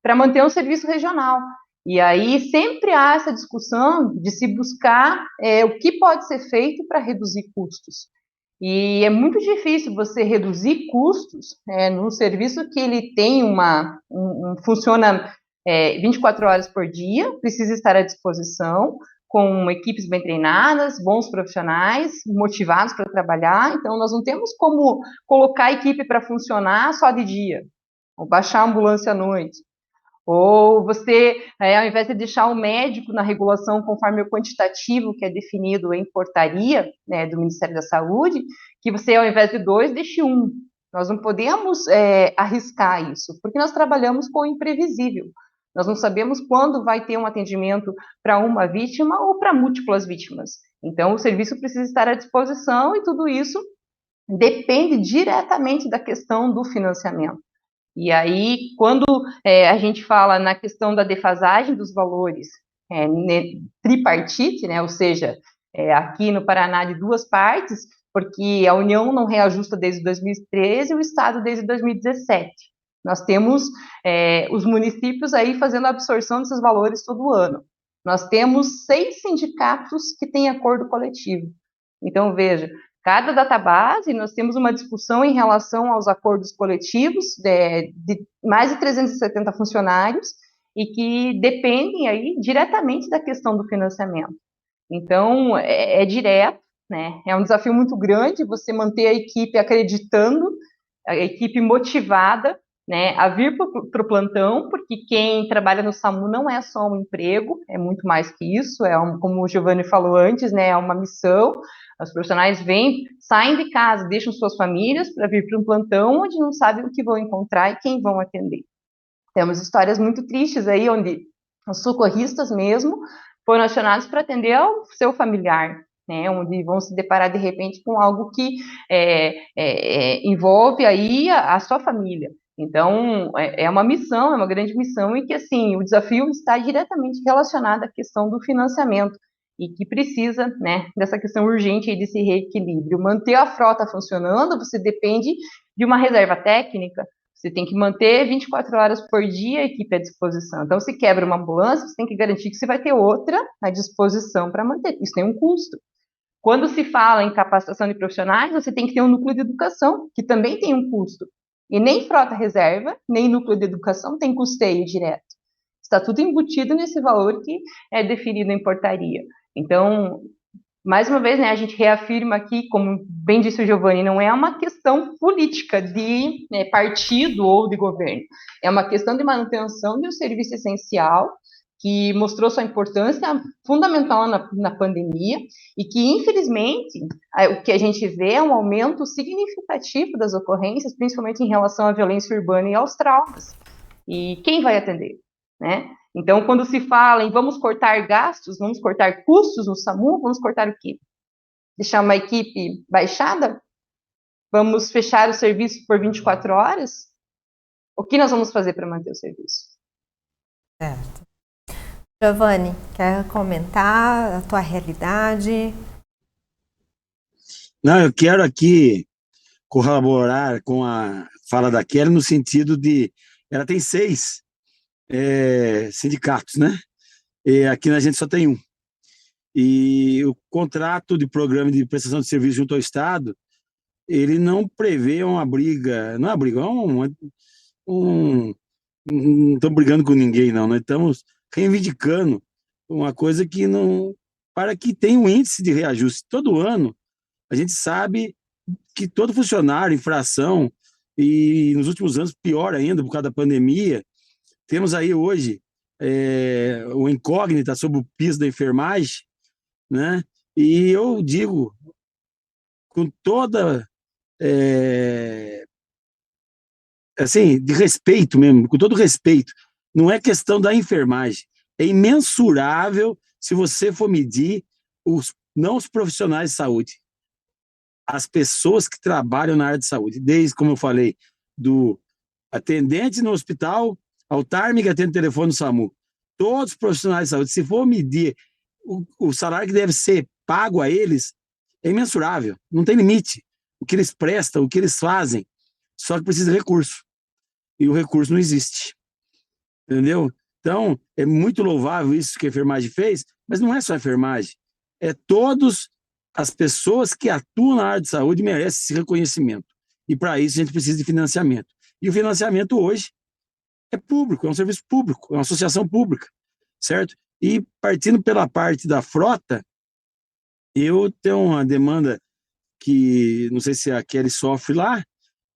para manter um serviço regional. E aí sempre há essa discussão de se buscar o que pode ser feito para reduzir custos. E é muito difícil você reduzir custos num serviço que ele tem funciona 24 horas por dia, precisa estar à disposição, com equipes bem treinadas, bons profissionais, motivados para trabalhar. Então, nós não temos como colocar a equipe para funcionar só de dia, ou baixar a ambulância à noite. Ou você, ao invés de deixar o médico na regulação conforme o quantitativo que é definido em portaria, né, do Ministério da Saúde, que você, ao invés de 2, deixe 1. Nós não podemos arriscar isso, porque nós trabalhamos com o imprevisível. Nós não sabemos quando vai ter um atendimento para uma vítima ou para múltiplas vítimas. Então, o serviço precisa estar à disposição e tudo isso depende diretamente da questão do financiamento. E aí, quando a gente fala na questão da defasagem dos valores tripartite, né, ou seja, aqui no Paraná de 2 partes, porque a União não reajusta desde 2013 e o Estado desde 2017. Nós temos os municípios aí fazendo a absorção desses valores todo ano. Nós temos 6 sindicatos que têm acordo coletivo. Então, veja, cada database, nós temos uma discussão em relação aos acordos coletivos de mais de 370 funcionários e que dependem aí diretamente da questão do financiamento. Então, é direto, né? É um desafio muito grande você manter a equipe acreditando, a equipe motivada, né, a vir para o plantão, porque quem trabalha no SAMU não é só um emprego, é muito mais que isso, como o Giovanni falou antes, né, é uma missão. Os profissionais saem de casa, deixam suas famílias para vir para um plantão onde não sabem o que vão encontrar e quem vão atender. Temos histórias muito tristes aí, onde os socorristas mesmo foram acionados para atender ao seu familiar, né, onde vão se deparar de repente com algo que envolve aí a sua família. Então, é uma missão, é uma grande missão, e que, assim, o desafio está diretamente relacionado à questão do financiamento, e que precisa, né, dessa questão urgente aí desse reequilíbrio. Manter a frota funcionando, você depende de uma reserva técnica, você tem que manter 24 horas por dia a equipe à disposição. Então, se quebra uma ambulância, você tem que garantir que você vai ter outra à disposição para manter. Isso tem um custo. Quando se fala em capacitação de profissionais, você tem que ter um núcleo de educação, que também tem um custo. E nem frota reserva, nem núcleo de educação tem custeio direto. Está tudo embutido nesse valor que é definido em portaria. Então, mais uma vez, né, a gente reafirma aqui, como bem disse o Giovanni, não é uma questão política de partido ou de governo. É uma questão de manutenção de um serviço essencial que mostrou sua importância fundamental na pandemia e que, infelizmente, o que a gente vê é um aumento significativo das ocorrências, principalmente em relação à violência urbana e aos traumas. E quem vai atender, né? Então, quando se fala em vamos cortar gastos, vamos cortar custos no SAMU, vamos cortar o quê? Deixar uma equipe baixada? Vamos fechar o serviço por 24 horas? O que nós vamos fazer para manter o serviço? Certo. Giovanni, quer comentar a tua realidade? Não, eu quero aqui corroborar com a fala da Kelly no sentido de ela tem 6 sindicatos, né? E aqui na gente só tem um. E o contrato de programa de prestação de serviço junto ao Estado, ele não prevê uma briga, não é uma briga, não estamos brigando com ninguém, não. Nós estamos reivindicando uma coisa que não, para que tenha um índice de reajuste todo ano. A gente sabe que todo funcionário, infração, e nos últimos anos, pior ainda, por causa da pandemia, temos aí hoje o incógnita sobre o piso da enfermagem, né? E eu digo, com toda, assim, de respeito mesmo, com todo respeito, não é questão da enfermagem, é imensurável se você for medir não os profissionais de saúde, as pessoas que trabalham na área de saúde, desde, como eu falei, do atendente no hospital, ao TARM que atende o telefone no SAMU, todos os profissionais de saúde, se for medir o salário que deve ser pago a eles, é imensurável, não tem limite. O que eles prestam, o que eles fazem, só que precisa de recurso. E o recurso não existe. Entendeu? Então, é muito louvável isso que a enfermagem fez, mas não é só a enfermagem, é todos as pessoas que atuam na área de saúde merecem esse reconhecimento. E para isso a gente precisa de financiamento. E o financiamento hoje é público, é um serviço público, é uma associação pública, certo? E partindo pela parte da frota, eu tenho uma demanda que não sei se a Kelly sofre lá,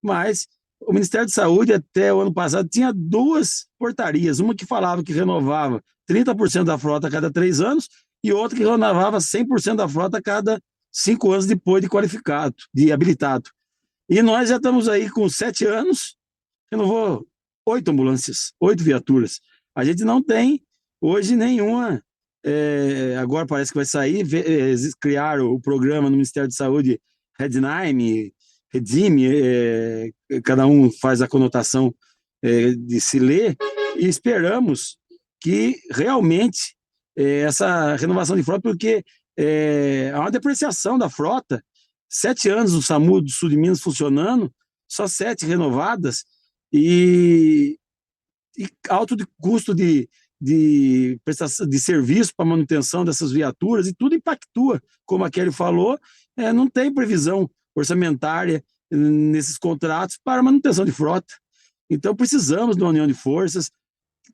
mas o Ministério da Saúde até o ano passado tinha 2 portarias, uma que falava que renovava 30% da frota a cada 3 anos e outra que renovava 100% da frota a cada 5 anos depois de qualificado, de habilitado. E nós já estamos aí com 7 anos, renovou 8 ambulâncias, 8 viaturas. A gente não tem hoje nenhuma, agora parece que vai sair, criaram o programa no Ministério da Saúde, Rednime, Redime, cada um faz a conotação de se ler, e esperamos que realmente essa renovação de frota, porque há uma depreciação da frota, 7 anos o SAMU do Sul de Minas funcionando, só 7 renovadas, e alto de custo de prestação de serviço para manutenção dessas viaturas, e tudo impactua, como a Kelly falou, não tem previsão orçamentária nesses contratos para manutenção de frota. Então precisamos de uma união de forças,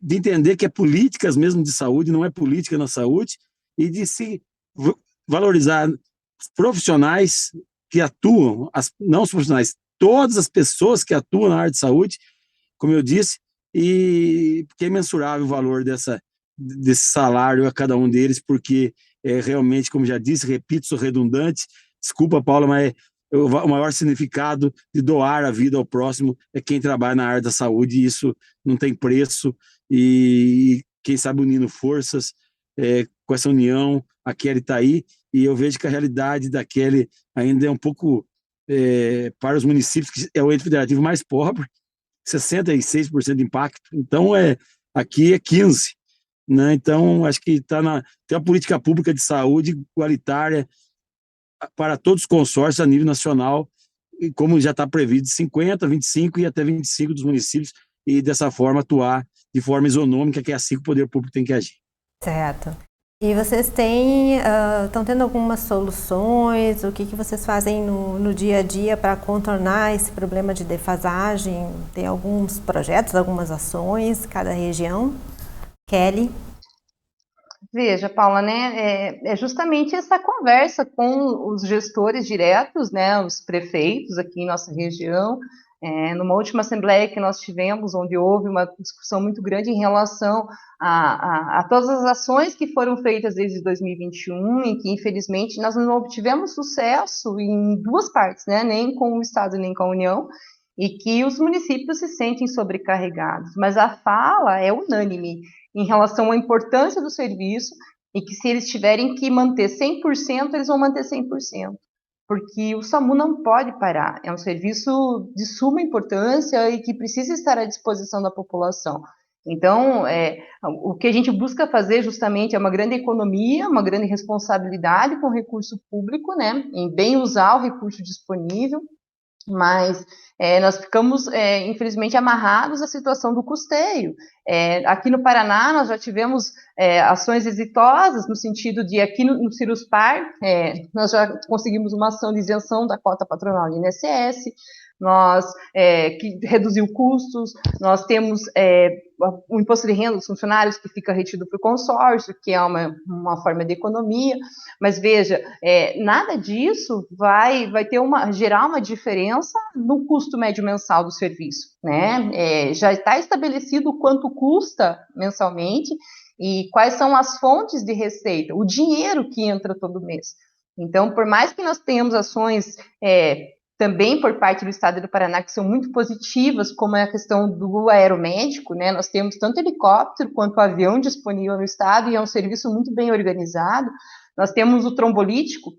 de entender que é políticas mesmo de saúde, não é política na saúde, e de se valorizar os profissionais que atuam, não os profissionais, todas as pessoas que atuam na área de saúde, como eu disse, e que é imensurável o valor desse salário a cada um deles, porque realmente, como já disse, repito, sou redundante, desculpa, Paula, mas o maior significado de doar a vida ao próximo é quem trabalha na área da saúde, e isso não tem preço, e quem sabe unindo forças, com essa união, a Kelly está aí, e eu vejo que a realidade da Kelly ainda é um pouco, para os municípios, que é o ente federativo mais pobre, 66% de impacto, então aqui é 15%, né? Então acho que tem uma política pública de saúde igualitária para todos os consórcios a nível nacional, e como já está previsto, 50%, 25% e até 25% dos municípios, e dessa forma atuar de forma isonômica, que é assim que o poder público tem que agir. Certo. E vocês estão tendo algumas soluções? O que vocês fazem no dia a dia para contornar esse problema de defasagem? Tem alguns projetos, algumas ações, cada região? Kelly? Veja, Paula, né, é justamente essa conversa com os gestores diretos, né, os prefeitos aqui em nossa região, numa última assembleia que nós tivemos, onde houve uma discussão muito grande em relação a todas as ações que foram feitas desde 2021, em que, infelizmente, nós não obtivemos sucesso em 2 partes, né, nem com o Estado nem com a União, e que os municípios se sentem sobrecarregados, mas a fala é unânime em relação à importância do serviço, e que se eles tiverem que manter 100%, eles vão manter 100%. Porque o SAMU não pode parar, é um serviço de suma importância e que precisa estar à disposição da população. Então, o que a gente busca fazer justamente é uma grande economia, uma grande responsabilidade com o recurso público, né, em bem usar o recurso disponível, mas nós ficamos, infelizmente, amarrados à situação do custeio. Aqui no Paraná, nós já tivemos ações exitosas, no sentido de, aqui no Ciruspar, nós já conseguimos uma ação de isenção da cota patronal do INSS, nós que reduziu custos, nós temos o imposto de renda dos funcionários que fica retido para o consórcio, que é uma forma de economia, mas veja, nada disso vai gerar uma diferença no custo médio mensal do serviço, né? Já está estabelecido quanto custa mensalmente e quais são as fontes de receita, o dinheiro que entra todo mês. Então, por mais que nós tenhamos ações também por parte do Estado do Paraná, que são muito positivas, como é a questão do aeromédico, né? Nós temos tanto helicóptero quanto avião disponível no Estado, e é um serviço muito bem organizado. Nós temos o trombolítico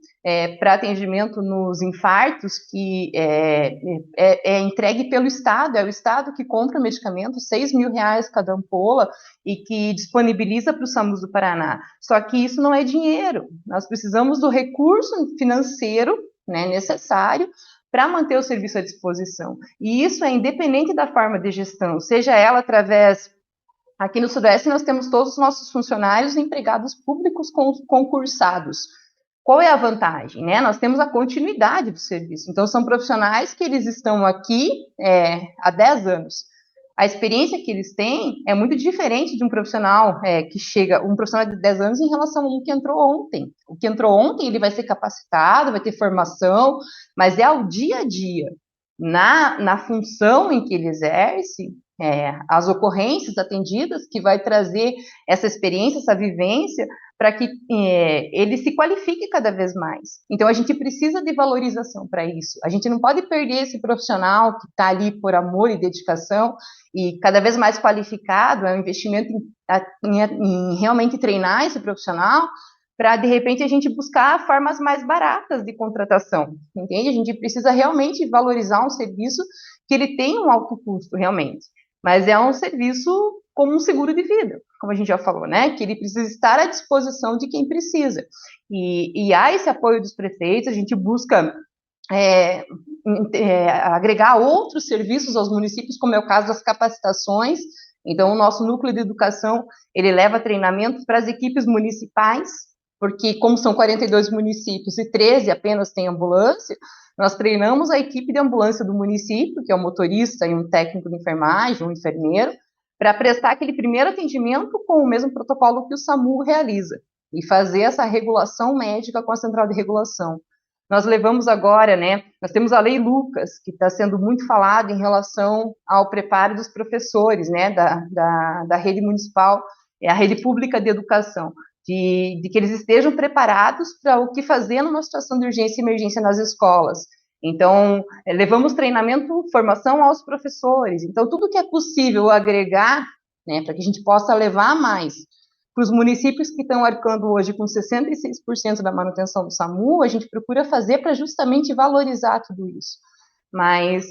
para atendimento nos infartos, que é entregue pelo Estado, é o Estado que compra o medicamento, R$6.000 cada ampola, e que disponibiliza para os SAMUs do Paraná. Só que isso não é dinheiro, nós precisamos do recurso financeiro, né, necessário para manter o serviço à disposição. E isso é independente da forma de gestão, seja ela através... Aqui no Sudeste nós temos todos os nossos funcionários e empregados públicos concursados. Qual é a vantagem, né? Nós temos a continuidade do serviço. Então, são profissionais que eles estão aqui há 10 anos. A experiência que eles têm é muito diferente de um profissional que chega, um profissional de 10 anos em relação a um que entrou ontem. O que entrou ontem, ele vai ser capacitado, vai ter formação, mas é ao dia a dia, na função em que ele exerce, as ocorrências atendidas, que vai trazer essa experiência, essa vivência, para que ele se qualifique cada vez mais. Então, a gente precisa de valorização para isso. A gente não pode perder esse profissional que está ali por amor e dedicação e cada vez mais qualificado, é um investimento em realmente treinar esse profissional para, de repente, a gente buscar formas mais baratas de contratação, entende? A gente precisa realmente valorizar um serviço que ele tem um alto custo, realmente, mas é um serviço como um seguro de vida, como a gente já falou, né? Que ele precisa estar à disposição de quem precisa. E há esse apoio dos prefeitos, a gente busca agregar outros serviços aos municípios, como é o caso das capacitações. Então, o nosso núcleo de educação, ele leva treinamento para as equipes municipais, porque como são 42 municípios e 13 apenas têm ambulância, nós treinamos a equipe de ambulância do município, que é o motorista e um técnico de enfermagem, um enfermeiro, para prestar aquele primeiro atendimento com o mesmo protocolo que o SAMU realiza, e fazer essa regulação médica com a central de regulação. Nós levamos agora, né, nós temos a Lei Lucas, que está sendo muito falada em relação ao preparo dos professores, né, da rede municipal, a rede pública de educação, de que eles estejam preparados para o que fazer numa situação de urgência e emergência nas escolas. Então, levamos treinamento, formação aos professores. Então, tudo que é possível agregar, né, para que a gente possa levar mais para os municípios que estão arcando hoje com 66% da manutenção do SAMU, a gente procura fazer para justamente valorizar tudo isso. Mas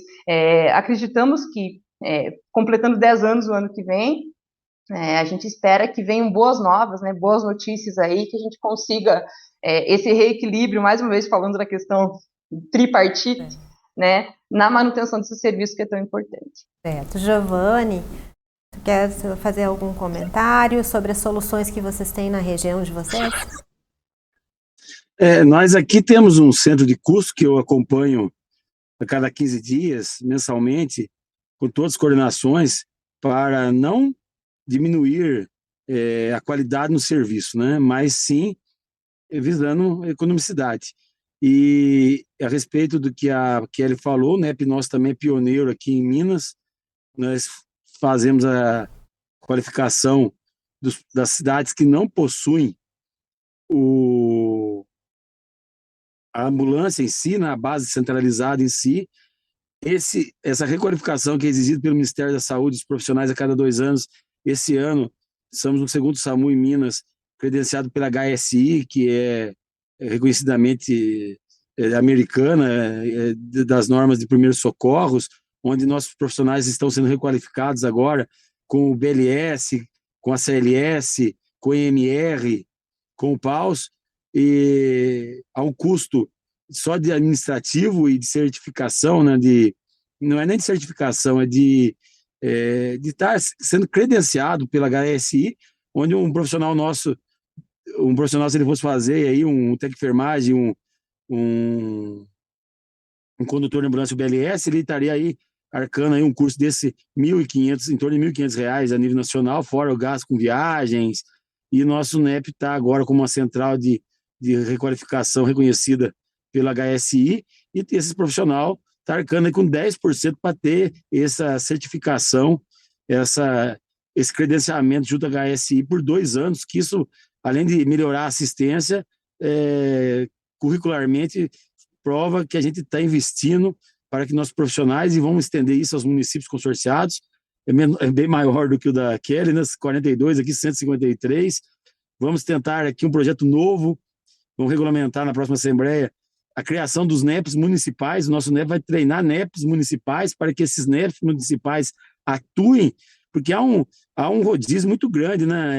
acreditamos que, completando 10 anos o ano que vem, a gente espera que venham boas novas, né, boas notícias aí, que a gente consiga esse reequilíbrio, mais uma vez falando da questão tripartite, né, na manutenção desse serviço que é tão importante. Certo. Giovanni, tu quer fazer algum comentário sobre as soluções que vocês têm na região de vocês? Nós aqui temos um centro de custo que eu acompanho a cada 15 dias, mensalmente, com todas as coordenações, para não diminuir a qualidade no serviço, né? Mas sim visando economicidade. E a respeito do que a Kelly falou, né, nós também é pioneiro aqui em Minas, nós fazemos a qualificação das cidades que não possuem a ambulância em si, na base centralizada em si. Essa requalificação que é exigida pelo Ministério da Saúde, os profissionais a cada 2 anos, esse ano estamos no segundo SAMU em Minas, credenciado pela HSI, que é reconhecidamente americana, das normas de primeiros socorros, onde nossos profissionais estão sendo requalificados agora com o BLS, com a CLS, com o EMR, com o PAUS, e a um custo só de administrativo e de certificação, né, não é nem de certificação, é de estar sendo credenciado pela HSI, onde um profissional nosso, se ele fosse fazer aí um técnico de enfermagem, um condutor de ambulância BLS, ele estaria aí arcando aí um curso desse 1.500, em torno de R$ 1.500 a nível nacional, fora o gasto com viagens, e nosso NEP está agora como uma central de requalificação reconhecida pela HSI, e esse profissional está arcando aí com 10% para ter essa certificação, esse credenciamento junto à HSI por 2 anos, que isso, além de melhorar a assistência, curricularmente prova que a gente está investindo para que nossos profissionais, e vamos estender isso aos municípios consorciados, é bem maior do que o da Kelly, né? 42, aqui 153. Vamos tentar aqui um projeto novo, vamos regulamentar na próxima Assembleia a criação dos NEPs municipais. O nosso NEP vai treinar NEPs municipais para que esses NEPs municipais atuem, porque há um rodízio muito grande, né?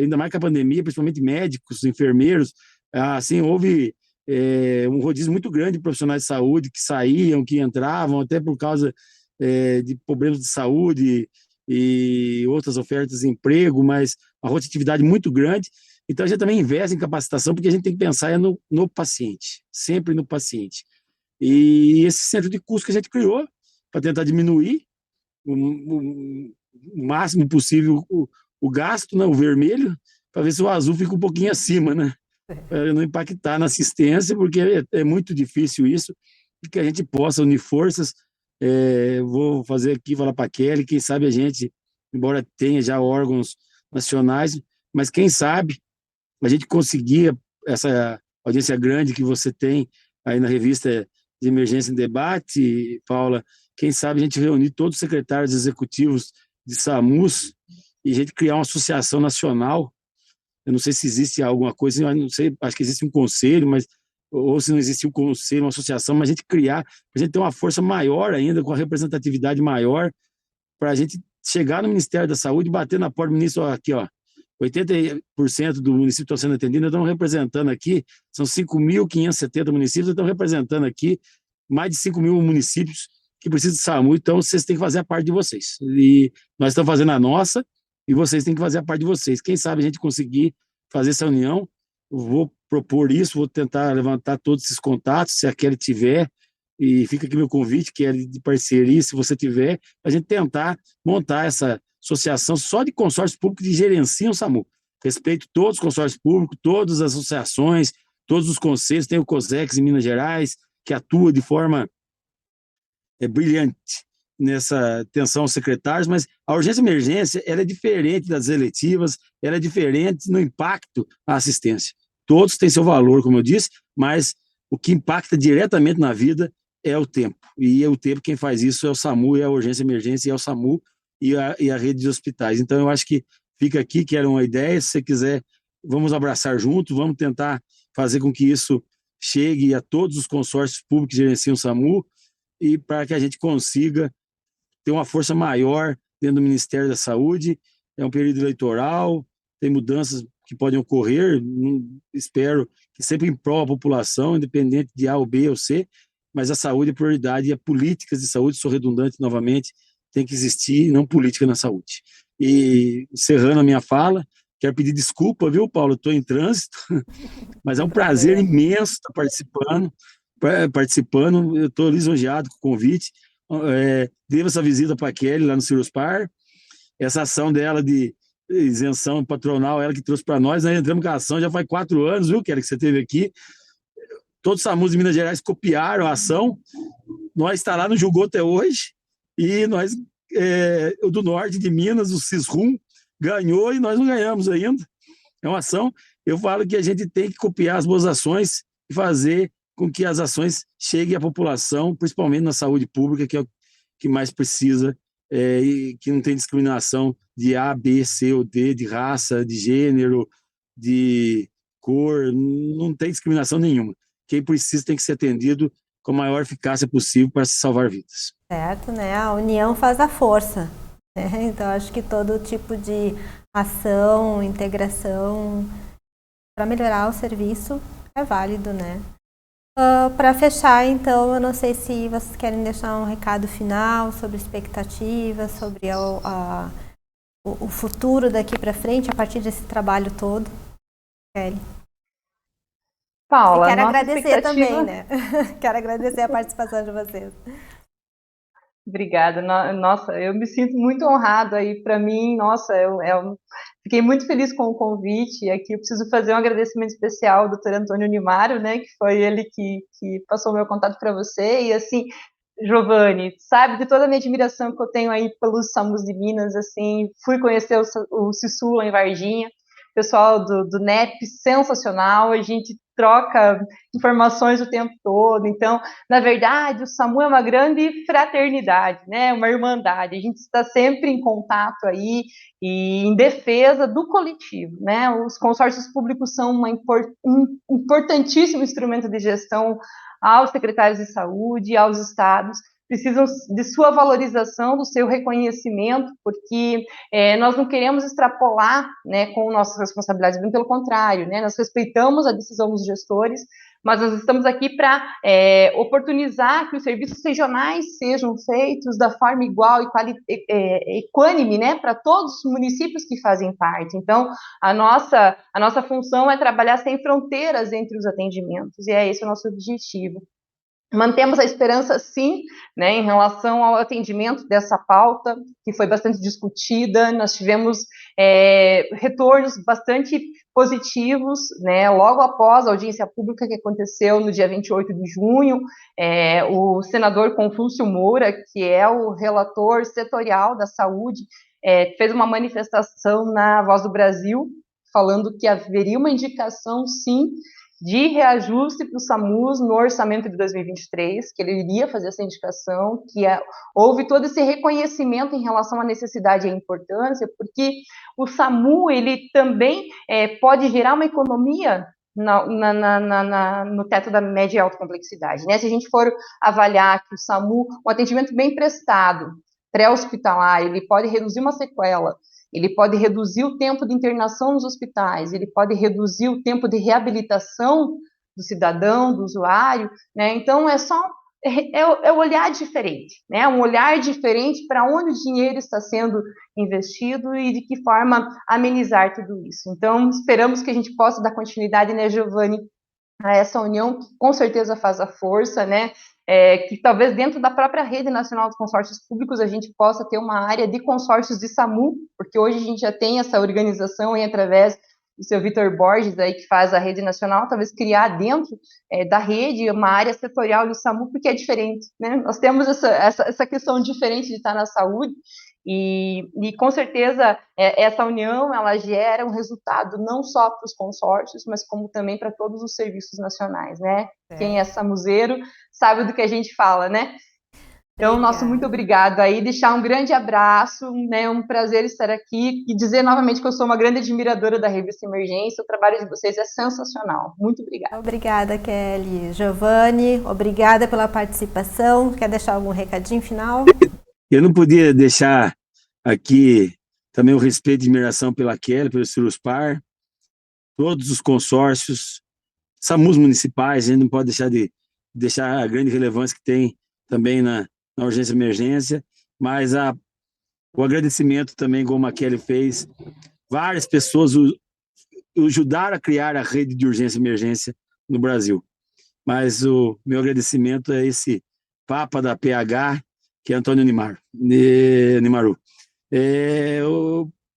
Ainda mais com a pandemia, principalmente médicos, enfermeiros, assim, houve um rodízio muito grande de profissionais de saúde que saíam, que entravam, até por causa de problemas de saúde, e outras ofertas de emprego, mas uma rotatividade muito grande. Então, a gente também investe em capacitação, porque a gente tem que pensar no paciente, sempre no paciente. E esse centro de custo que a gente criou para tentar diminuir o máximo possível o gasto, né, o vermelho, para ver se o azul fica um pouquinho acima, né? Para não impactar na assistência, porque é muito difícil isso, e que a gente possa unir forças. Vou fazer aqui, falar para a Kelly, quem sabe a gente, embora tenha já órgãos nacionais, mas quem sabe a gente conseguir essa audiência grande que você tem aí na revista de Emergência em Debate, Paula, quem sabe a gente reunir todos os secretários executivos de SAMUs e a gente criar uma associação nacional. Eu não sei se existe alguma coisa, eu não sei, acho que existe um conselho, mas ou se não existe um conselho, uma associação, mas a gente criar, a gente ter uma força maior ainda, com a representatividade maior, para a gente chegar no Ministério da Saúde, bater na porta do ministro, ó, aqui, ó, 80% do município estão sendo atendidos, estão representando aqui, são 5.570 municípios, estão representando aqui mais de 5.000 municípios que precisam de SAMU, então vocês têm que fazer a parte de vocês. E nós estamos fazendo a nossa, e vocês têm que fazer a parte de vocês. Quem sabe a gente conseguir fazer essa união, eu vou propor isso, vou tentar levantar todos esses contatos, se a Kelly tiver, e fica aqui meu convite, que é de parceria, se você tiver, a gente tentar montar essa associação só de consórcios públicos que gerenciam o SAMU. Respeito todos os consórcios públicos, todas as associações, todos os conselhos, tem o COSEX em Minas Gerais, que atua de forma brilhante nessa atenção aos secretários, mas a urgência e emergência ela é diferente das eletivas, ela é diferente no impacto à assistência. Todos têm seu valor, como eu disse, mas o que impacta diretamente na vida é o tempo. E é o tempo quem faz isso é o SAMU, é a urgência e emergência, é o SAMU e a rede de hospitais. Então, eu acho que fica aqui, que era uma ideia, se você quiser, vamos abraçar junto, vamos tentar fazer com que isso chegue a todos os consórcios públicos que gerenciam o SAMU e para que a gente consiga ter uma força maior dentro do Ministério da Saúde. É um período eleitoral, tem mudanças que podem ocorrer, espero que sempre em prol da população, independente de A ou B ou C, mas a saúde é prioridade e as políticas de saúde, sou redundante novamente, tem que existir, não política na saúde. E encerrando a minha fala, quero pedir desculpa, viu, Paulo? Estou em trânsito, mas é um prazer imenso estar participando. Eu estou lisonjeado com o convite. Devo essa visita para a Kelly lá no Ciruspar, essa ação dela de isenção patronal, ela que trouxe para nós, nós entramos com a ação já faz 4 anos, viu, Kelly, que você esteve aqui. Todos os SAMUs de Minas Gerais copiaram a ação, nós está lá, não julgou até hoje, e nós, o do norte de Minas, o Cisrum, ganhou e nós não ganhamos ainda. É uma ação, eu falo que a gente tem que copiar as boas ações e fazer com que as ações cheguem à população, principalmente na saúde pública, que é o que mais precisa, e que não tem discriminação de A, B, C ou D, de raça, de gênero, de cor, não tem discriminação nenhuma. Quem precisa tem que ser atendido com a maior eficácia possível para se salvar vidas. Certo, né? A união faz a força, né? Então, acho que todo tipo de ação, integração para melhorar o serviço é válido, né? Para fechar, então, eu não sei se vocês querem deixar um recado final sobre expectativas, sobre o futuro daqui para frente, a partir desse trabalho todo. Kelly. Paula, e quero agradecer também, né? Quero agradecer a participação de vocês. Obrigada. Nossa, eu me sinto muito honrado aí. Para mim, nossa, fiquei muito feliz com o convite. E aqui eu preciso fazer um agradecimento especial ao Dr. Antônio Nimaro, né, que foi ele que passou o meu contato para você. E assim, Giovanni, sabe de toda a minha admiração que eu tenho aí pelos SAMUs de Minas, assim, fui conhecer o Cisu lá em Varginha, pessoal do NEP, sensacional, a gente troca informações o tempo todo. Então, na verdade, o SAMU é uma grande fraternidade, né? Uma irmandade. A gente está sempre em contato aí e em defesa do coletivo, né? Os consórcios públicos são um importantíssimo instrumento de gestão aos secretários de saúde, aos estados, precisam de sua valorização, do seu reconhecimento, porque nós não queremos extrapolar, né, com nossas responsabilidades, bem pelo contrário, né, nós respeitamos a decisão dos gestores, mas nós estamos aqui para oportunizar que os serviços regionais sejam feitos da forma igual e equânime, né, para todos os municípios que fazem parte. Então, a nossa função é trabalhar sem fronteiras entre os atendimentos, e é esse o nosso objetivo. Mantemos a esperança, sim, né, em relação ao atendimento dessa pauta, que foi bastante discutida. Nós tivemos retornos bastante positivos, né, logo após a audiência pública que aconteceu no dia 28 de junho, o senador Confúcio Moura, que é o relator setorial da saúde, fez uma manifestação na Voz do Brasil, falando que haveria uma indicação, sim, de reajuste para o SAMUS no orçamento de 2023, que ele iria fazer essa indicação, houve todo esse reconhecimento em relação à necessidade e à importância, porque o SAMU, ele também pode gerar uma economia no teto da média e alta complexidade, né? Se a gente for avaliar que o SAMU, um atendimento bem prestado, pré-hospitalar, ele pode reduzir uma sequela, ele pode reduzir o tempo de internação nos hospitais, ele pode reduzir o tempo de reabilitação do cidadão, do usuário, né? Então, é um olhar diferente, né? Um olhar diferente para onde o dinheiro está sendo investido e de que forma amenizar tudo isso. Então, esperamos que a gente possa dar continuidade, né, Giovanni, a essa união que com certeza faz a força, né? Que talvez dentro da própria Rede Nacional dos Consórcios Públicos a gente possa ter uma área de consórcios de SAMU, porque hoje a gente já tem essa organização e através do seu Vitor Borges aí que faz a Rede Nacional, talvez criar dentro da rede uma área setorial do SAMU, porque é diferente, né? Nós temos essa questão diferente de estar na saúde e com certeza essa união ela gera um resultado não só para os consórcios, mas como também para todos os serviços nacionais, né? Quem é samuzeiro sabe do que a gente fala, né? Então, nosso muito obrigado aí, deixar um grande abraço, né? Um prazer estar aqui e dizer novamente que eu sou uma grande admiradora da Revista Emergência, o trabalho de vocês é sensacional. Muito obrigada. Obrigada, Kelly. Giovanni, obrigada pela participação. Quer deixar algum recadinho final? Eu não podia deixar aqui também o respeito e admiração pela Kelly, pelo Ciruspar, todos os consórcios, SAMUs municipais, a gente não pode deixar a grande relevância que tem também na urgência e emergência, mas o agradecimento também, como a Kelly fez, várias pessoas ajudaram a criar a rede de urgência e emergência no Brasil. Mas o meu agradecimento é esse papa da PH, que é Antônio Nimaru.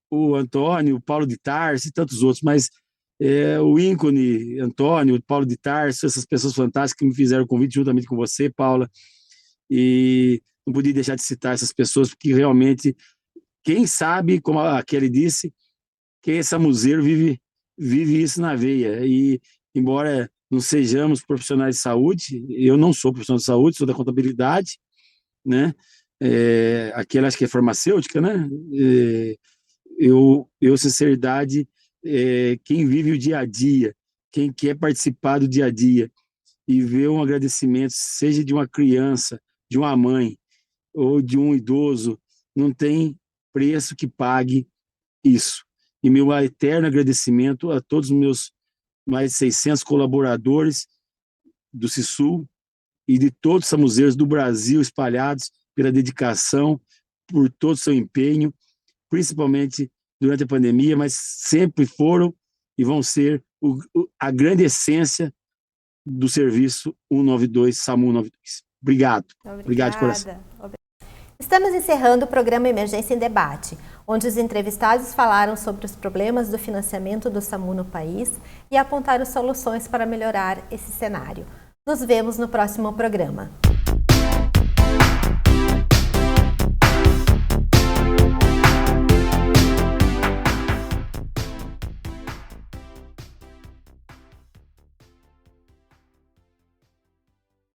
O Antônio, o Paulo de Tarso e tantos outros, mas o ícone Antônio, o Paulo de Tarso, essas pessoas fantásticas que me fizeram o convite juntamente com você, Paula, e não podia deixar de citar essas pessoas, porque realmente, quem sabe, como a Kelly disse, quem é samuzeiro vive isso na veia, e embora não sejamos profissionais de saúde, eu não sou profissional de saúde, sou da contabilidade, né? Aquela acho que é farmacêutica, né? Sinceridade, quem vive o dia a dia, quem quer participar do dia a dia e ver um agradecimento, seja de uma criança, de uma mãe ou de um idoso, não tem preço que pague isso. E meu eterno agradecimento a todos os meus mais de 600 colaboradores do CISU e de todos os samuzeiros do Brasil espalhados, pela dedicação, por todo o seu empenho, principalmente durante a pandemia, mas sempre foram e vão ser a grande essência do serviço 192, SAMU 192. Obrigado. Obrigado de coração. Estamos encerrando o programa Emergência em Debate, onde os entrevistados falaram sobre os problemas do financiamento do SAMU no país e apontaram soluções para melhorar esse cenário. Nos vemos no próximo programa.